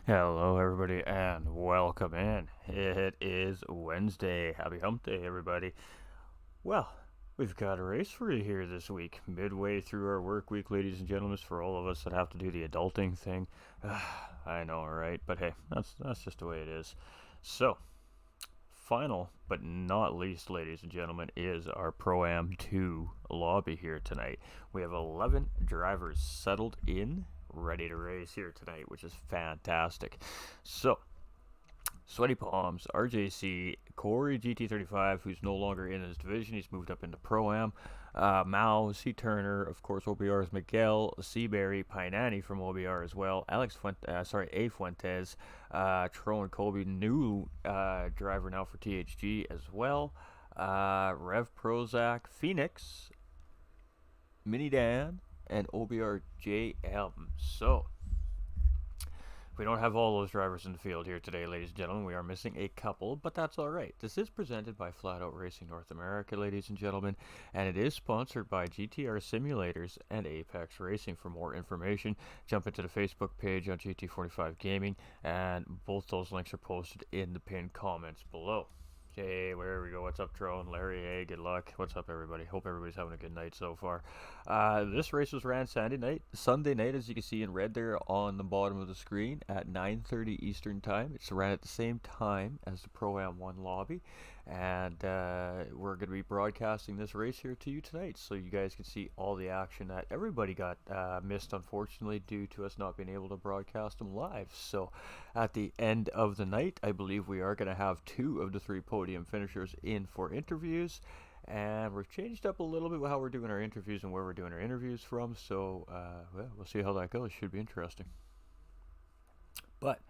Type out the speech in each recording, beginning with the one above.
Hello, everybody, and welcome in. It is Wednesday. Happy Hump Day, everybody. Well, we've got a race for you here this week, midway through our work week, ladies and gentlemen. For all of us that have to do the adulting thing, I know, right? But hey, that's just the way it is. So, final but not least, ladies and gentlemen, is our Pro-Am 2 lobby here tonight. We have 11 drivers settled in, ready to race here tonight, which is fantastic. So, Sweaty Palms, RJC, Corey GT35, who's no longer in his division. He's moved up into Pro-Am. Mao, C. Turner, of course, OBR's Miguel, Seaberry, Painani from OBR as well. A. Fuentes, Tro and Colby, new driver now for THG as well. Rev Prozac, Phoenix, Mini Dan, and OBR JM. So, we don't have all those drivers in the field here today, ladies and gentlemen. We are missing a couple, but that's all right. This is presented by Flat Out Racing North America, ladies and gentlemen, and it is sponsored by GTR Simulators and Apex Racing. For more information, jump into the Facebook page on GT45 Gaming, and both those links are posted in the pinned comments below. Hey, where we go? What's up, Tro and Larry? Hey, good luck. What's up, everybody? Hope everybody's having a good night so far. This race was ran Sunday night, as you can see in red there on the bottom of the screen at 9:30 Eastern Time. It's ran at the same time as the Pro-Am 1 lobby, and we're going to be broadcasting this race here to you tonight, so you guys can see all the action that everybody got missed, unfortunately, due to us not being able to broadcast them live. So, at the end of the night, I believe we are going to have 2 of the 3 podium finishers in for interviews, and we've changed up a little bit with how we're doing our interviews and where we're doing our interviews from, so well, we'll see how that goes. Should be interesting. But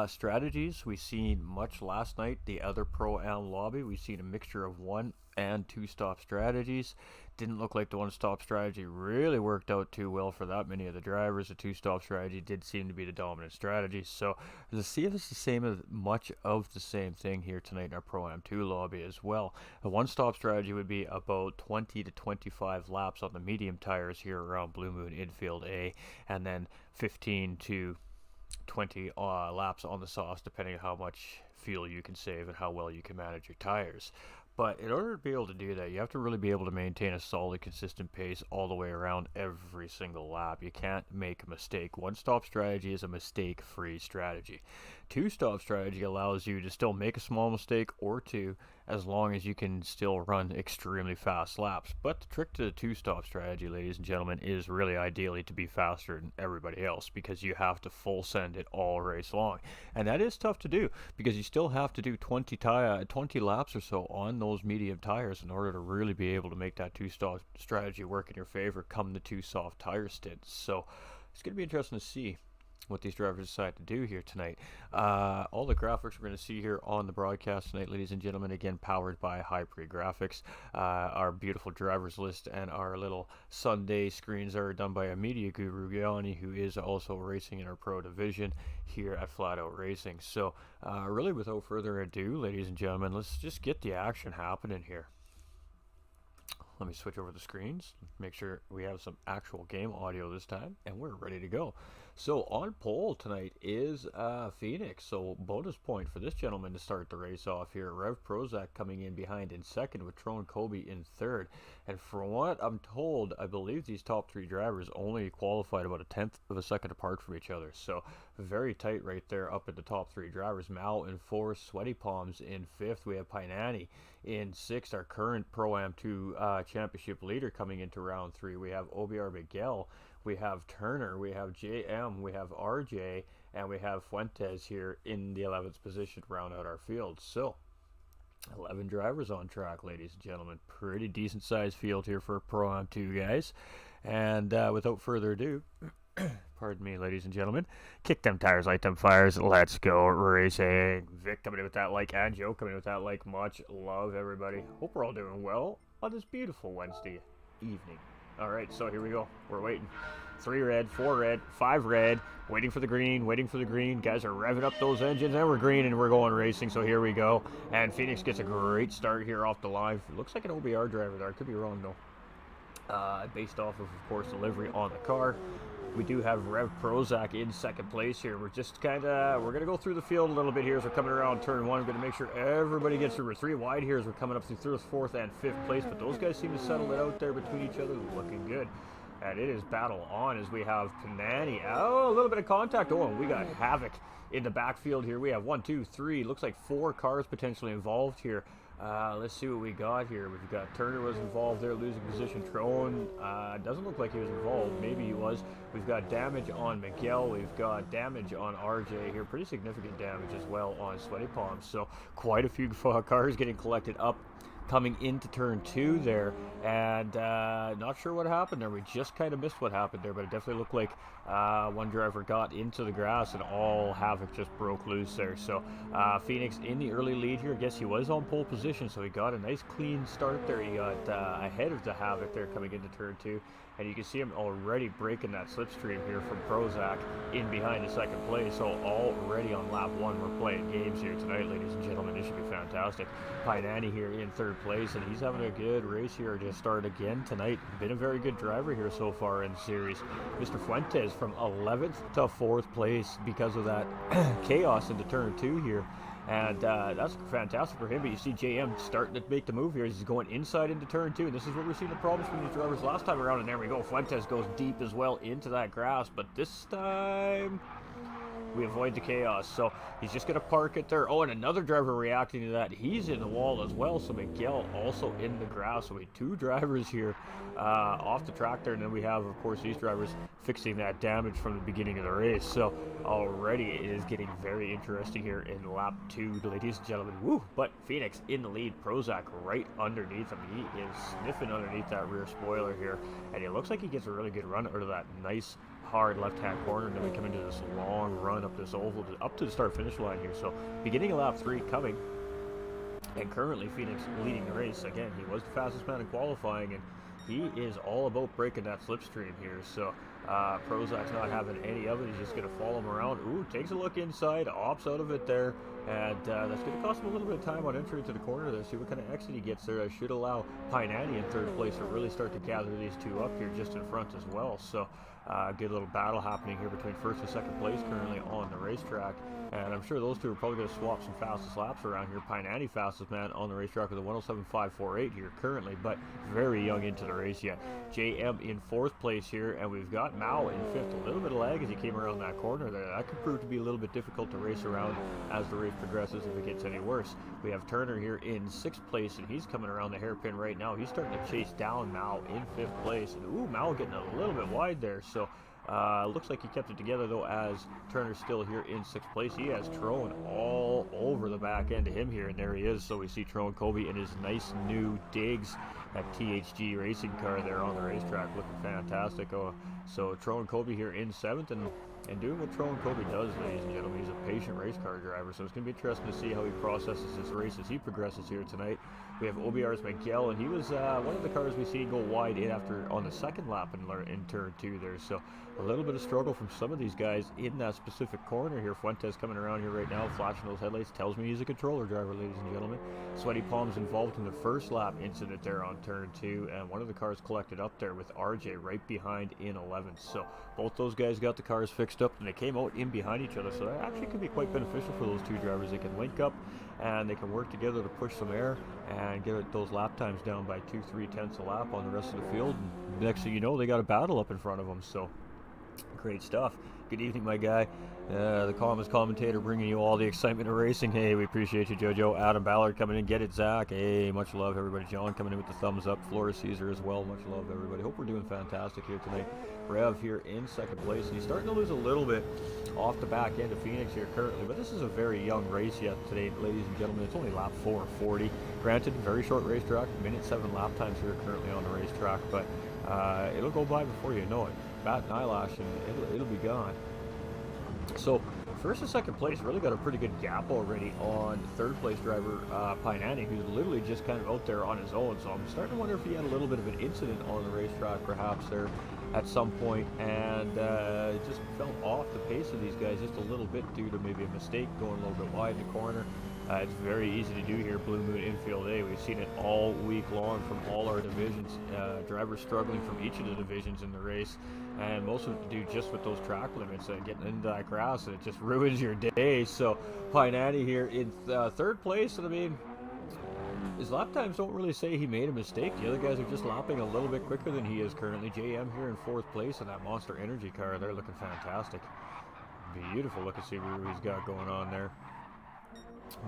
strategies, we seen much last night. The other Pro-Am lobby, we seen a mixture of 1 and 2 stop strategies. Didn't look like the 1 stop strategy really worked out too well for that many of the drivers. The 2 stop strategy did seem to be the dominant strategy. So let's see if it's the same as much of the same thing here tonight in our Pro-Am 2 lobby as well. The 1 stop strategy would be about 20 to 25 laps on the medium tires here around Blue Moon Infield A, and then 15 to 20 laps on the softs, depending on how much fuel you can save and how well you can manage your tires. But in order to be able to do that, you have to really be able to maintain a solid, consistent pace all the way around every single lap. You can't make a mistake. 1 stop strategy is a mistake-free strategy. 2 stop strategy allows you to still make a small mistake or 2, as long as you can still run extremely fast laps. But the trick to the 2 stop strategy, ladies and gentlemen, is really ideally to be faster than everybody else, because you have to full send it all race long. And that is tough to do, because you still have to do 20 laps or so on those medium tires in order to really be able to make that 2 stop strategy work in your favor come the 2 soft tire stints. So it's going to be interesting to see what these drivers decide to do here tonight. All the graphics we're going to see here on the broadcast tonight, ladies and gentlemen, again powered by Hybrid Graphics. Our beautiful drivers list and our little Sunday screens are done by a media guru, Yanni, who is also racing in our pro division here at Flat Out Racing. So really, without further ado, ladies and gentlemen, let's just get the action happening here. Let me switch over the screens, make sure we have some actual game audio this time, and we're ready to go. So on pole tonight is Phoenix, so bonus point for this gentleman to start the race off here. Rev Prozac coming in behind in second, with Tro and Colby in third. And from what I'm told, I believe these top 3 drivers only qualified about a 1/10 of a second apart from each other. So very tight right there up at the top 3 drivers. Mao in 4th, Sweaty Palms in 5th. We have Painani in 6th, our current Pro-Am 2 championship leader coming into round 3. We have OBR Miguel, we have Turner, we have JM, we have RJ, and we have Fuentes here in the 11th position to round out our field. So 11 drivers on track, ladies and gentlemen. Pretty decent sized field here for Pro-Am 2, guys. And without further ado, pardon me, ladies and gentlemen, kick them tires, light them fires, let's go racing. Vic coming in with that like, and Joe coming in with that like. Much love, everybody. Hope we're all doing well on this beautiful Wednesday evening. Alright, so here we go. We're waiting. 3 red, 4 red, 5 red, waiting for the green, waiting for the green. Guys are revving up those engines, and we're green, and we're going racing, so here we go. And Phoenix gets a great start here off the line. Looks like an OBR driver there. I could be wrong, though. Based off of course, the livery on the car. We do have Rev Prozac in second place here. We're just we're going to go through the field a little bit here as we're coming around turn one. We're going to make sure everybody gets through. We're 3 wide here as we're coming up through fourth and fifth place, but those guys seem to settle it out there between each other. Looking good. And it is battle on as we have Panani. Oh, a little bit of contact. Oh, and we got Havoc in the backfield here. We have 1, 2, 3. Looks like 4 cars potentially involved here. Let's see what we got here. We've got Turner was involved there, losing position. Trone doesn't look like he was involved. Maybe he was. We've got damage on Miguel. We've got damage on RJ here. Pretty significant damage as well on Sweaty Palms. So quite a few cars getting collected up coming into turn 2 there, and not sure what happened there. We just kind of missed what happened there, but it definitely looked like one driver got into the grass and all havoc just broke loose there. So Phoenix in the early lead here. I guess he was on pole position, so he got a nice clean start there. He got ahead of the havoc there coming into turn 2, and you can see him already breaking that slipstream here from Prozac in behind the second place. So already on lap 1, we're playing games here tonight, ladies and gentlemen. This should be fantastic. Painani here in third place, and he's having a good race here to start again tonight. Been a very good driver here so far in the series. Mr. Fuentes from 11th to 4th place because of that chaos into turn 2 here. And that's fantastic for him. But you see JM starting to make the move here. He's going inside into turn 2. And this is where we're seeing the problems from these drivers last time around. And there we go. Fuentes goes deep as well into that grass. But this time we avoid the chaos. So he's just going to park it there. Oh, and another driver reacting to that. He's in the wall as well. So Miguel also in the grass. So we have 2 drivers here off the track there. And then we have, of course, these drivers fixing that damage from the beginning of the race. So already it is getting very interesting here in lap 2, ladies and gentlemen. Woo! But Phoenix in the lead. Prozac right underneath him. He is sniffing underneath that rear spoiler here. And it looks like he gets a really good run out of that nice hard left-hand corner, and then we come into this long run up this oval up to the start-finish line here. So beginning of lap 3 coming, and currently Phoenix leading the race. Again, he was the fastest man in qualifying, and he is all about breaking that slipstream here. So Prozac's not having any of it. He's just going to follow him around. Ooh, takes a look inside, opts out of it there, and that's going to cost him a little bit of time on entry to the corner there. See what kind of exit he gets there. I should allow Painani in third place to really start to gather these 2 up here just in front as well. So good little battle happening here between first and second place currently on the racetrack. And I'm sure those 2 are probably going to swap some fastest laps around here. Painani fastest man on the racetrack with a 107.548 here currently, but very young into the race yet. JM in 4th place here, and we've got Mao in 5th. A little bit of lag as he came around that corner there. That could prove to be a little bit difficult to race around as the race progresses if it gets any worse. We have Turner here in 6th place, and he's coming around the hairpin right now. He's starting to chase down Mao in 5th place. And ooh, Mao getting a little bit wide there. So looks like he kept it together though, as Turner's still here in 6th place. He has Trone all over the back end of him here, and there he is. So we see Trone Kobe in his nice new Diggs, that THG racing car there on the racetrack, looking fantastic. So Trone Kobe here in 7th, and doing what Trone Kobe does, ladies and gentlemen. He's a patient race car driver, so it's going to be interesting to see how he processes this race as he progresses here tonight. We have OBR's Miguel, and he was one of the cars we see go wide in after on the second lap in turn 2 there. So a little bit of struggle from some of these guys in that specific corner here. Fuentes coming around here right now, flashing those headlights, tells me he's a controller driver, ladies and gentlemen. Sweaty Palms involved in the first lap incident there on turn 2, and one of the cars collected up there with RJ right behind in 11th. So both those guys got the cars fixed up, and they came out in behind each other. So that actually could be quite beneficial for those 2 drivers. They can link up and they can work together to push some air and get those lap times down by 2-3 tenths a lap on the rest of the field. And next thing you know, they got a battle up in front of them. So great stuff. Good evening, my guy. The Commons commentator bringing you all the excitement of racing. Hey, we appreciate you, JoJo. Adam Ballard coming in. Get it, Zach. Hey, much love, everybody. John coming in with the thumbs up. Flora Caesar as well. Much love, everybody. Hope we're doing fantastic here tonight. Rev here in 2nd place. And he's starting to lose a little bit off the back end of Phoenix here currently. But this is a very young race yet today, ladies and gentlemen. It's only lap 4:40. Granted, very short racetrack. Minute 7 lap times here currently on the racetrack. But it'll go by before you know it. Bat and eyelash, and it'll be gone. So first and second place really got a pretty good gap already on 3rd place driver Painani, who's literally just kind of out there on his own. So I'm starting to wonder if he had a little bit of an incident on the racetrack perhaps there at some point, and just fell off the pace of these guys just a little bit due to maybe a mistake going a little bit wide in the corner. It's very easy to do here, Blue Moon Infield A. We've seen it all week long from all our divisions. Drivers struggling from each of the divisions in the race, and most of it to do just with those track limits, getting into that grass, and it just ruins your day. So Painani here in third place, and I mean, his lap times don't really say he made a mistake. The other guys are just lapping a little bit quicker than he is currently. JM here in fourth place in that Monster Energy car. They're looking fantastic. Beautiful look at Subaru he's got going on there.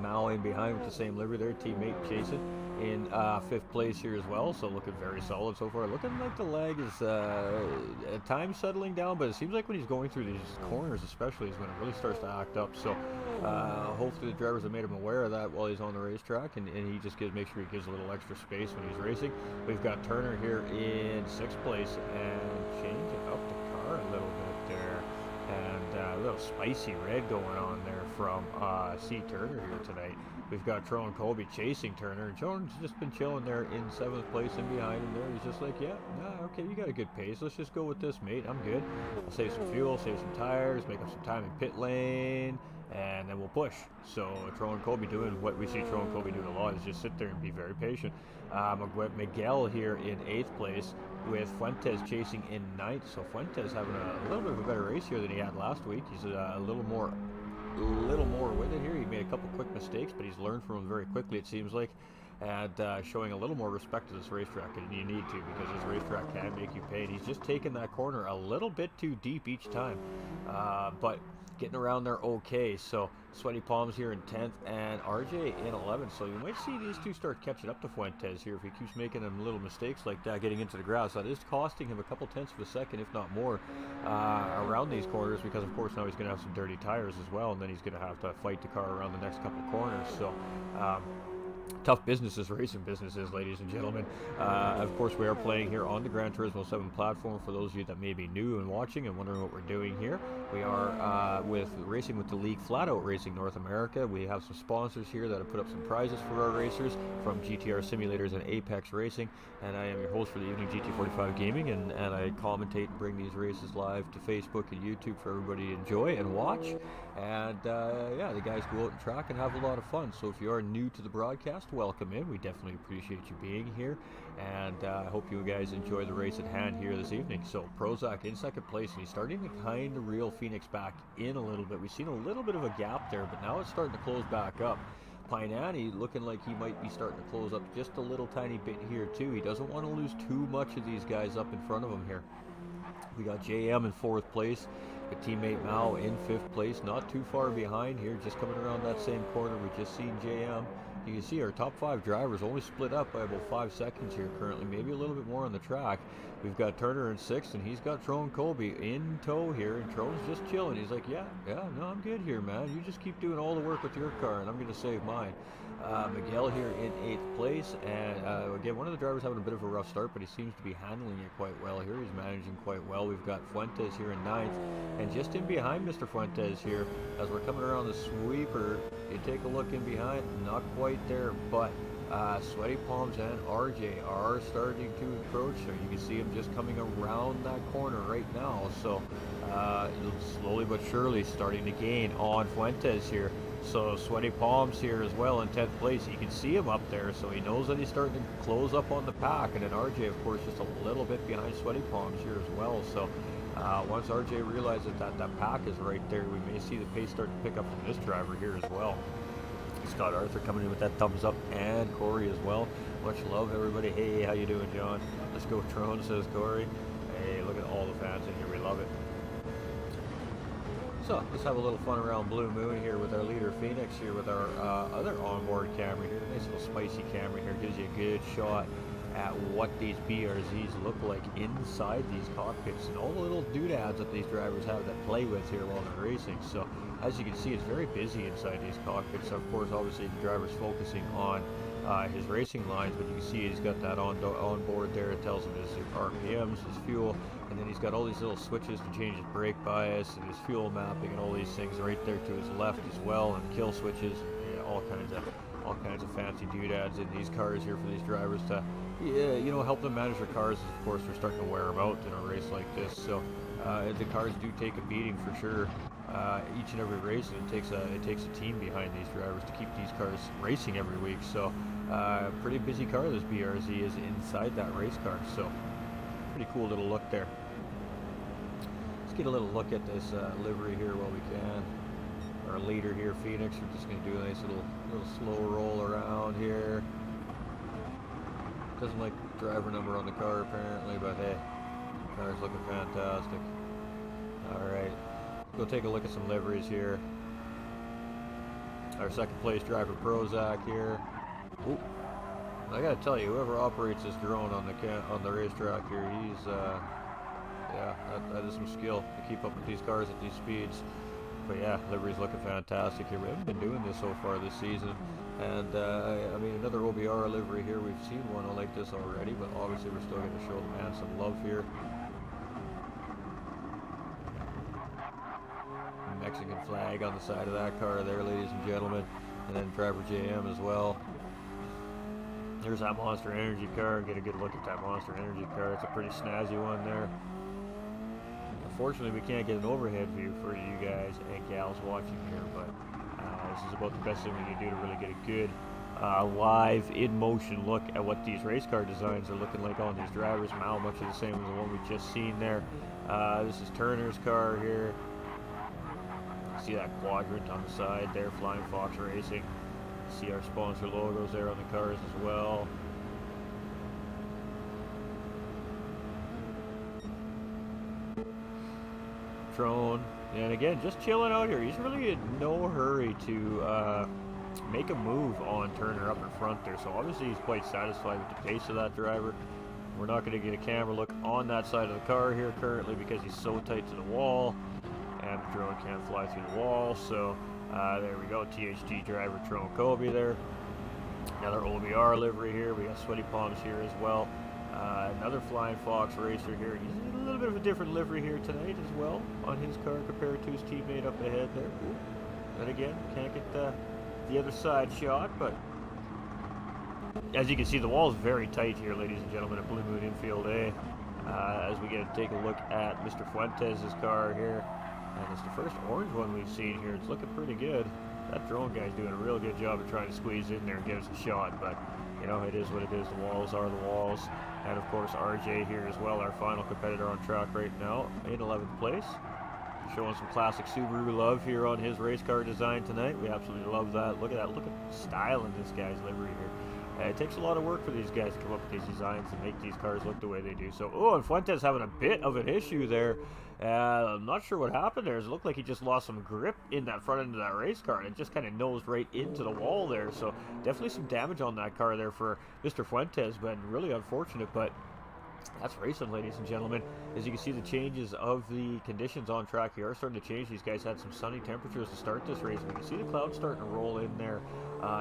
Mao in behind with the same livery there, teammate Jason in fifth place here as well, so looking very solid so far. Looking like the lag is at times settling down, but it seems like when he's going through these corners especially is when it really starts to act up. So hopefully the drivers have made him aware of that while he's on the racetrack, and he just make sure he gives a little extra space when he's racing. We've got Turner here in sixth place and changing up the car a little bit there. And a little spicy red going on there from C. Turner here tonight. We've got Tron Colby chasing Turner, and Tron's just been chilling there in seventh place and behind him there. He's just like, yeah, okay, you got a good pace. Let's just go with this, mate. I'm good. I'll save some fuel, save some tires, make up some time in pit lane, and then we'll push. So Tron Colby doing what we see Tron Colby doing a lot is just sit there and be very patient. Miguel here in eighth place, with Fuentes chasing in ninth. So Fuentes having a little bit of a better race here than he had last week. He's a little more with it here. He made a couple quick mistakes, but he's learned from them very quickly, it seems like, and showing a little more respect to this racetrack, and you need to, because this racetrack can make you pay. And he's just taking that corner a little bit too deep each time, but getting around there okay. So Sweaty Palms here in 10th and RJ in 11th. So you might see these two start catching up to Fuentes here if he keeps making them little mistakes like that getting into the grass. That is costing him a couple tenths of a second, if not more, around these corners, because of course now he's going to have some dirty tires as well, and then he's going to have to fight the car around the next couple corners. So tough businesses, racing businesses, ladies and gentlemen. Of course, we are playing here on the Gran Turismo 7 platform. For those of you that may be new and watching and wondering what we're doing here, we are racing with the league Flat Out Racing North America. We have some sponsors here that have put up some prizes for our racers from GTR Simulators and Apex Racing. And I am your host for the evening, GT45 Gaming, and I commentate and bring these races live to Facebook and YouTube for everybody to enjoy and watch. And yeah, the guys go out and track and have a lot of fun. So if you are new to the broadcast, welcome in. We definitely appreciate you being here, and I hope you guys enjoy the race at hand here this evening. So Prozac in second place, and he's starting to kind of reel Phoenix back in a little bit. We've seen a little bit of a gap there, but now it's starting to close back up. Painani looking like he might be starting to close up just a little tiny bit here too. He doesn't want to lose too much of these guys up in front of him here. We got JM in fourth place, with teammate Mao in fifth place, not too far behind here, just coming around that same corner. We just seen JM. You can see our top five drivers only split up by about 5 seconds here currently, maybe a little bit more on the track. We've got Turner in sixth, and he's got Tron Colby in tow here, and Tron's just chilling. He's like, yeah, no, I'm good here, man. You just keep doing all the work with your car, and I'm going to save mine. Miguel here in eighth place, and again, one of the drivers having a bit of a rough start, but he seems to be handling it quite well here. He's managing quite well. We've got Fuentes here in ninth, and just in behind Mr. Fuentes here, as we're coming around the sweeper, you take a look in behind, not quite there, but Sweaty Palms and RJ are starting to encroach there. You can see him just coming around that corner right now, so slowly but surely starting to gain on Fuentes here. So Sweaty Palms here as well in 10th place. You can see him up there, so he knows that he's starting to close up on the pack. And then RJ, of course, just a little bit behind Sweaty Palms here as well. So once RJ realizes that that pack is right there, we may see the pace start to pick up from this driver here as well. Scott Arthur coming in with that thumbs up, and Corey as well. Much love, everybody. Hey, how you doing, John? Let's go Tron, says Corey. Hey, look at all the fans in here. We love it. So let's have a little fun around Blue Moon here with our leader Phoenix here with our other onboard camera here. Nice little spicy camera here, gives you a good shot at what these BRZs look like inside these cockpits and all the little doodads that these drivers have that play with here while they're racing. So as you can see, it's very busy inside these cockpits. Of course, obviously the driver's focusing on his racing lines, but you can see he's got that on board there. It tells him his RPMs, his fuel, and then he's got all these little switches to change his brake bias and his fuel mapping and all these things right there to his left as well, and kill switches, yeah, all kinds of fancy doodads in these cars here for these drivers to, you know, help them manage their cars. Of course, they're starting to wear them out in a race like this, so the cars do take a beating for sure. each and every race, and it takes a team behind these drivers to keep these cars racing every week. So pretty busy car this BRZ is inside that race car. So pretty cool little look there. Let's get a little look at this livery here while we can. Our leader here, Phoenix. We're just going to do a nice little slow roll around here. Doesn't like driver number on the car apparently, but hey, the car's looking fantastic. Alright, go take a look at some liveries here. Our second place driver, Prozac here. Ooh, I gotta tell you, whoever operates this drone on the racetrack here, he's yeah, that is some skill to keep up with these cars at these speeds. But yeah, livery's looking fantastic here. We haven't been doing this so far this season, and I mean, another OBR livery here. We've seen one like this already, but obviously we're still going to show the man some love here. Mexican flag on the side of that car there, ladies and gentlemen, and then driver JM as well. There's that Monster Energy car. Get a good look at that Monster Energy car. It's a pretty snazzy one there. Unfortunately, we can't get an overhead view for you guys and gals watching here, but this is about the best thing we can do to really get a good live, in-motion look at what these race car designs are looking like on these drivers. Mal, much of the same as the one we just seen there. This is Turner's car here. See that quadrant on the side there, Flying Fox Racing. See our sponsor logos there on the cars as well. Trone, and again, just chilling out here. He's really in no hurry to make a move on Turner up in front there, so obviously he's quite satisfied with the pace of that driver. We're not going to get a camera look on that side of the car here currently because he's so tight to the wall, and the drone can't fly through the wall. So there we go, THT driver Trone Kobe there. Another OBR livery here. We got Sweaty Palms here as well. Another Flying Fox racer here. He's in a little bit of a different livery here tonight as well on his car compared to his teammate up ahead there. Ooh. And again, can't get the other side shot, but as you can see, the wall is very tight here, ladies and gentlemen, at Blue Moon Infield A. As we get to take a look at Mr. Fuentes' car here, and it's the first orange one we've seen here. It's looking pretty good. That drone guy's doing a real good job of trying to squeeze in there and give us a shot, but you know, it is what it is. The walls are the walls. And of course, RJ here as well, our final competitor on track right now, in 11th place. Showing some classic Subaru love here on his race car design tonight. We absolutely love that. Look at that. Look at the style in this guy's livery here. It takes a lot of work for these guys to come up with these designs and make these cars look the way they do. So, oh, and Fuentes having a bit of an issue there. I'm not sure what happened there. It looked like he just lost some grip in that front end of that race car, and it just kind of nosed right into the wall there. So definitely some damage on that car there for Mr. Fuentes, but really unfortunate. But that's racing, ladies and gentlemen. As you can see, the changes of the conditions on track here are starting to change. These guys had some sunny temperatures to start this race. We can see the clouds starting to roll in there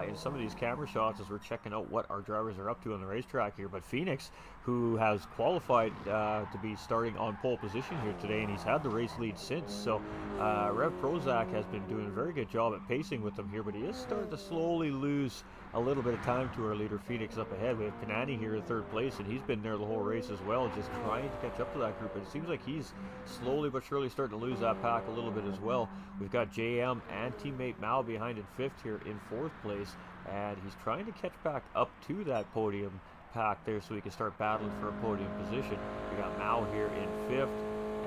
in some of these camera shots as we're checking out what our drivers are up to on the racetrack here. But Phoenix, who has qualified to be starting on pole position here today, and he's had the race lead since. So Rev Prozac has been doing a very good job at pacing with them here, but he is starting to slowly lose a little bit of time to our leader Phoenix up ahead. We have Panani here in third place, and he's been there the whole race as well, just trying to catch up to that group. But it seems like he's slowly but surely starting to lose that pack a little bit as well. We've got JM and teammate Mal behind in fifth here in fourth place, and he's trying to catch back up to that podium pack there so he can start battling for a podium position. We got Mal here in fifth,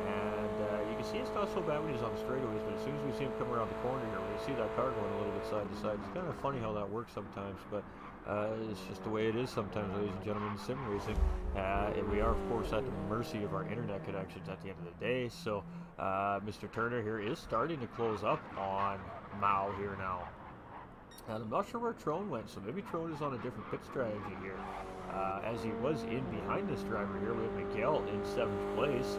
and you can see it's not so bad when he's on the straightaways, but as soon as we see him come around the corner here, we see that car going a little bit side to side. It's kind of funny how that works sometimes, but it's just the way it is sometimes, ladies and gentlemen, in sim racing. And we are, of course, at the mercy of our internet connections at the end of the day. So Mr. Turner here is starting to close up on Mao here now. And I'm not sure where Trone went, so maybe Trone is on a different pit strategy here. As he was in behind this driver here, we have Miguel in 7th place.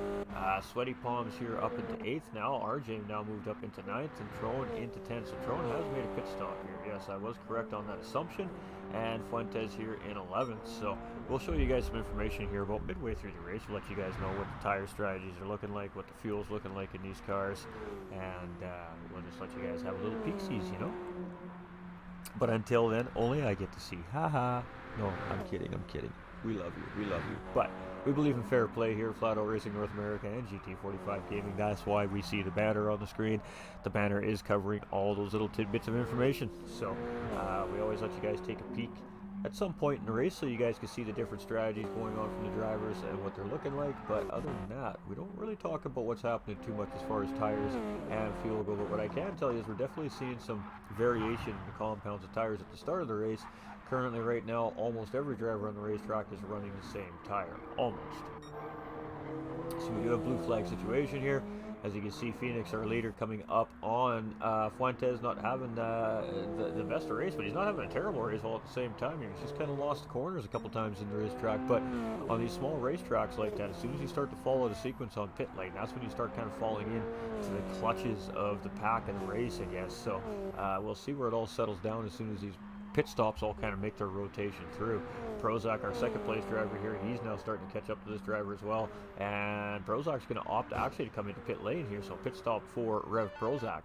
Sweaty Palms here up into 8th now. RJ now moved up into 9th, and Trone into 10th. So Trone has made a pit stop here. Yes, I was correct on that assumption. And Fuentes here in 11th. So we'll show you guys some information here about midway through the race. We'll let you guys know what the tire strategies are looking like, what the fuel's looking like in these cars, and we'll just let you guys have a little peek-sees, you know. But until then, only I get to see. Haha. No, I'm kidding. We love you. We love you. But we believe in fair play here, Flat Out Racing North America and GT45 Gaming. That's why we see the banner on the screen. The banner is covering all those little tidbits of information. So we always let you guys take a peek at some point in the race so you guys can see the different strategies going on from the drivers and what they're looking like. But other than that, we don't really talk about what's happening too much as far as tires and fuel go. But what I can tell you is we're definitely seeing some variation in the compounds of tires at the start of the race. Currently right now, almost every driver on the racetrack is running the same tire, almost. So we do have blue flag situation here. As you can see, Phoenix, our leader, coming up on Fuentes, not having the best of race, but he's not having a terrible race all at the same time here. He's just kind of lost the corners a couple times in the racetrack. But on these small racetracks like that, as soon as you start to follow the sequence on pit lane, that's when you start kind of falling into the clutches of the pack and the race, I guess. So we'll see where it all settles down as soon as these pit stops all kind of make their rotation through. Prozac, our second place driver here, he's now starting to catch up to this driver as well, and Prozac's going to opt actually to come into pit lane here, so pit stop for Rev Prozac.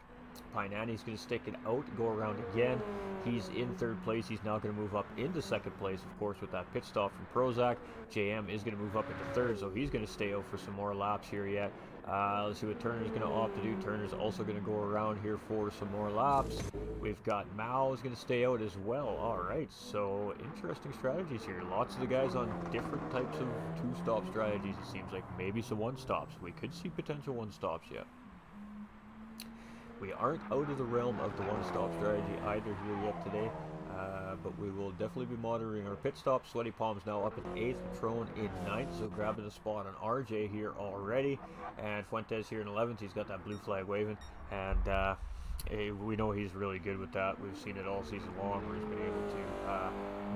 Painani's going to stick it out, go around again. He's in third place. He's now going to move up into second place, of course, with that pit stop from Prozac. JM is going to move up into third, so he's going to stay out for some more laps here yet. Let's see what Turner's going to opt to do. Turner's also going to go around here for some more laps. We've got Mao is going to stay out as well. All right, so interesting strategies here. Lots of the guys on different types of two-stop strategies, it seems like. Maybe some one-stops. We could see potential one-stops yet. We aren't out of the realm of the one-stop strategy either here yet today. But we will definitely be monitoring our pit stop. Sweaty Palms now up in 8th, Patron in 9th, so grabbing a spot on RJ here already. And Fuentes here in 11th, he's got that blue flag waving. And we know he's really good with that. We've seen it all season long where he's been able to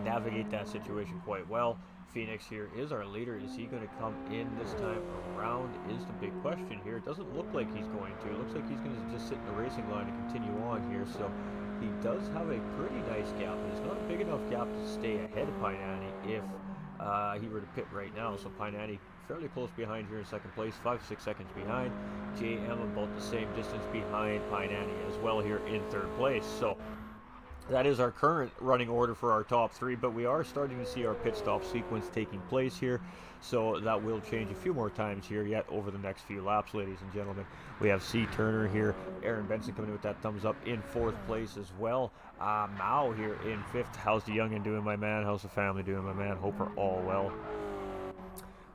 navigate that situation quite well. Phoenix here is our leader. Is he going to come in this time around is the big question here. It doesn't look like he's going to. It looks like he's going to just sit in the racing line and continue on here. So he does have a pretty nice gap, but it's not a big enough gap to stay ahead of Painani if he were to pit right now. So Painani fairly close behind here in second place, 5-6 seconds behind. JM about the same distance behind Painani as well here in third place. So that is our current running order for our top three, but we are starting to see our pit stop sequence taking place here, so that will change a few more times here yet over the next few laps, ladies and gentlemen. We have C. Turner here, Aaron Benson coming in with that thumbs up in 4th place as well. Mao here in 5th. How's the youngin' doing, my man? How's the family doing, my man? Hope we're all well.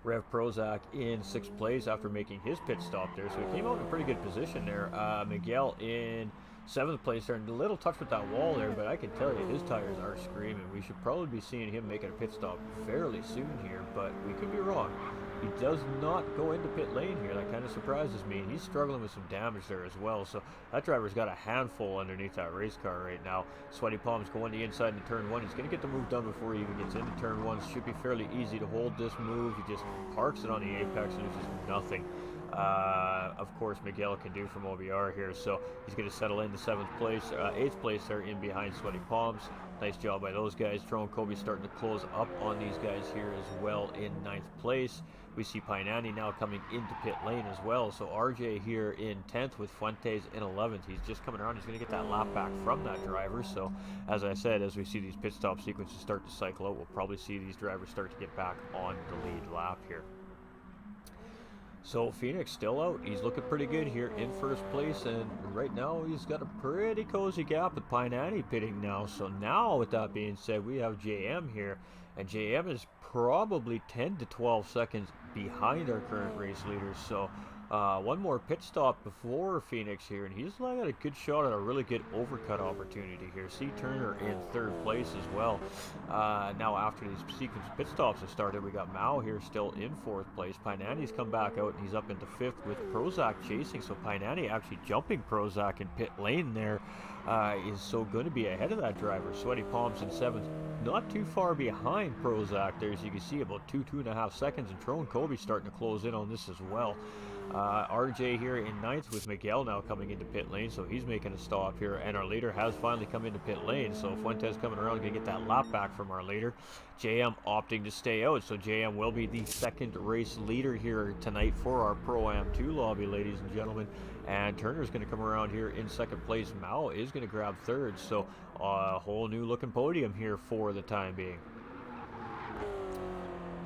Rev Prozac in 6th place after making his pit stop there, so he came out in a pretty good position there. Miguel in 7th place there, and a little touch with that wall there, but I can tell you his tires are screaming. We should probably be seeing him making a pit stop fairly soon here, but we could be wrong. He does not go into pit lane here. That kind of surprises me. He's struggling with some damage there as well, so that driver's got a handful underneath that race car right now. Sweaty Palms going the inside into turn 1. He's going to get the move done before he even gets into turn 1. Should be fairly easy to hold this move. He just parks it on the apex and there's just nothing. Of course, Miguel can do from OBR here, so he's going to settle into 7th place, 8th place there in behind Sweaty Palms. Nice job by those guys. Throwing Kobe starting to close up on these guys here as well in 9th place. We see Painani now coming into pit lane as well. So RJ here in 10th with Fuentes in 11th. He's just coming around. He's going to get that lap back from that driver. So as I said, as we see these pit stop sequences start to cycle out, we'll probably see these drivers start to get back on the lead lap here. So Phoenix still out. He's looking pretty good here in 1st place, and right now he's got a pretty cozy gap with Painani pitting now. So now with that being said, we have JM here, and JM is probably 10 to 12 seconds behind our current race leaders. So one more pit stop before Phoenix here, and he's got a good shot at a really good overcut opportunity here. C. Turner in 3rd place as well. Now after these sequence pit stops have started, we got Mao here still in 4th place. Painani's come back out and he's up into 5th with Prozac chasing. So Painani actually jumping Prozac in pit lane there is so going to be ahead of that driver. Sweaty Palms in 7th, not too far behind Prozac there, as you can see, about 2.5 seconds, and Tron Kobe starting to close in on this as well. RJ here in 9th with Miguel now coming into pit lane, so he's making a stop here, and our leader has finally come into pit lane, so Fuentes coming around going to get that lap back from our leader. JM opting to stay out, so JM will be the 2nd race leader here tonight for our Pro-Am 2 lobby, ladies and gentlemen, and Turner's going to come around here in 2nd place. Mao is going to grab 3rd, so a whole new looking podium here for the time being.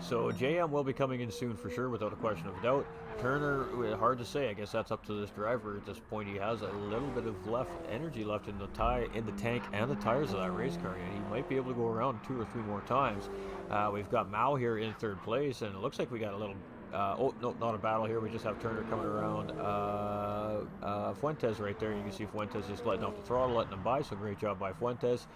So JM will be coming in soon for sure, without a question of a doubt. Turner, hard to say. I guess that's up to this driver at this point. He has a little bit of energy left in the tank and the tires of that race car, and he might be able to go around 2 or 3 more times. We've got Mao here in 3rd place, and it looks like we got a little. Oh no, not a battle here. We just have Turner coming around Fuentes right there. You can see Fuentes just letting off the throttle, letting him by. So great job by Fuentes.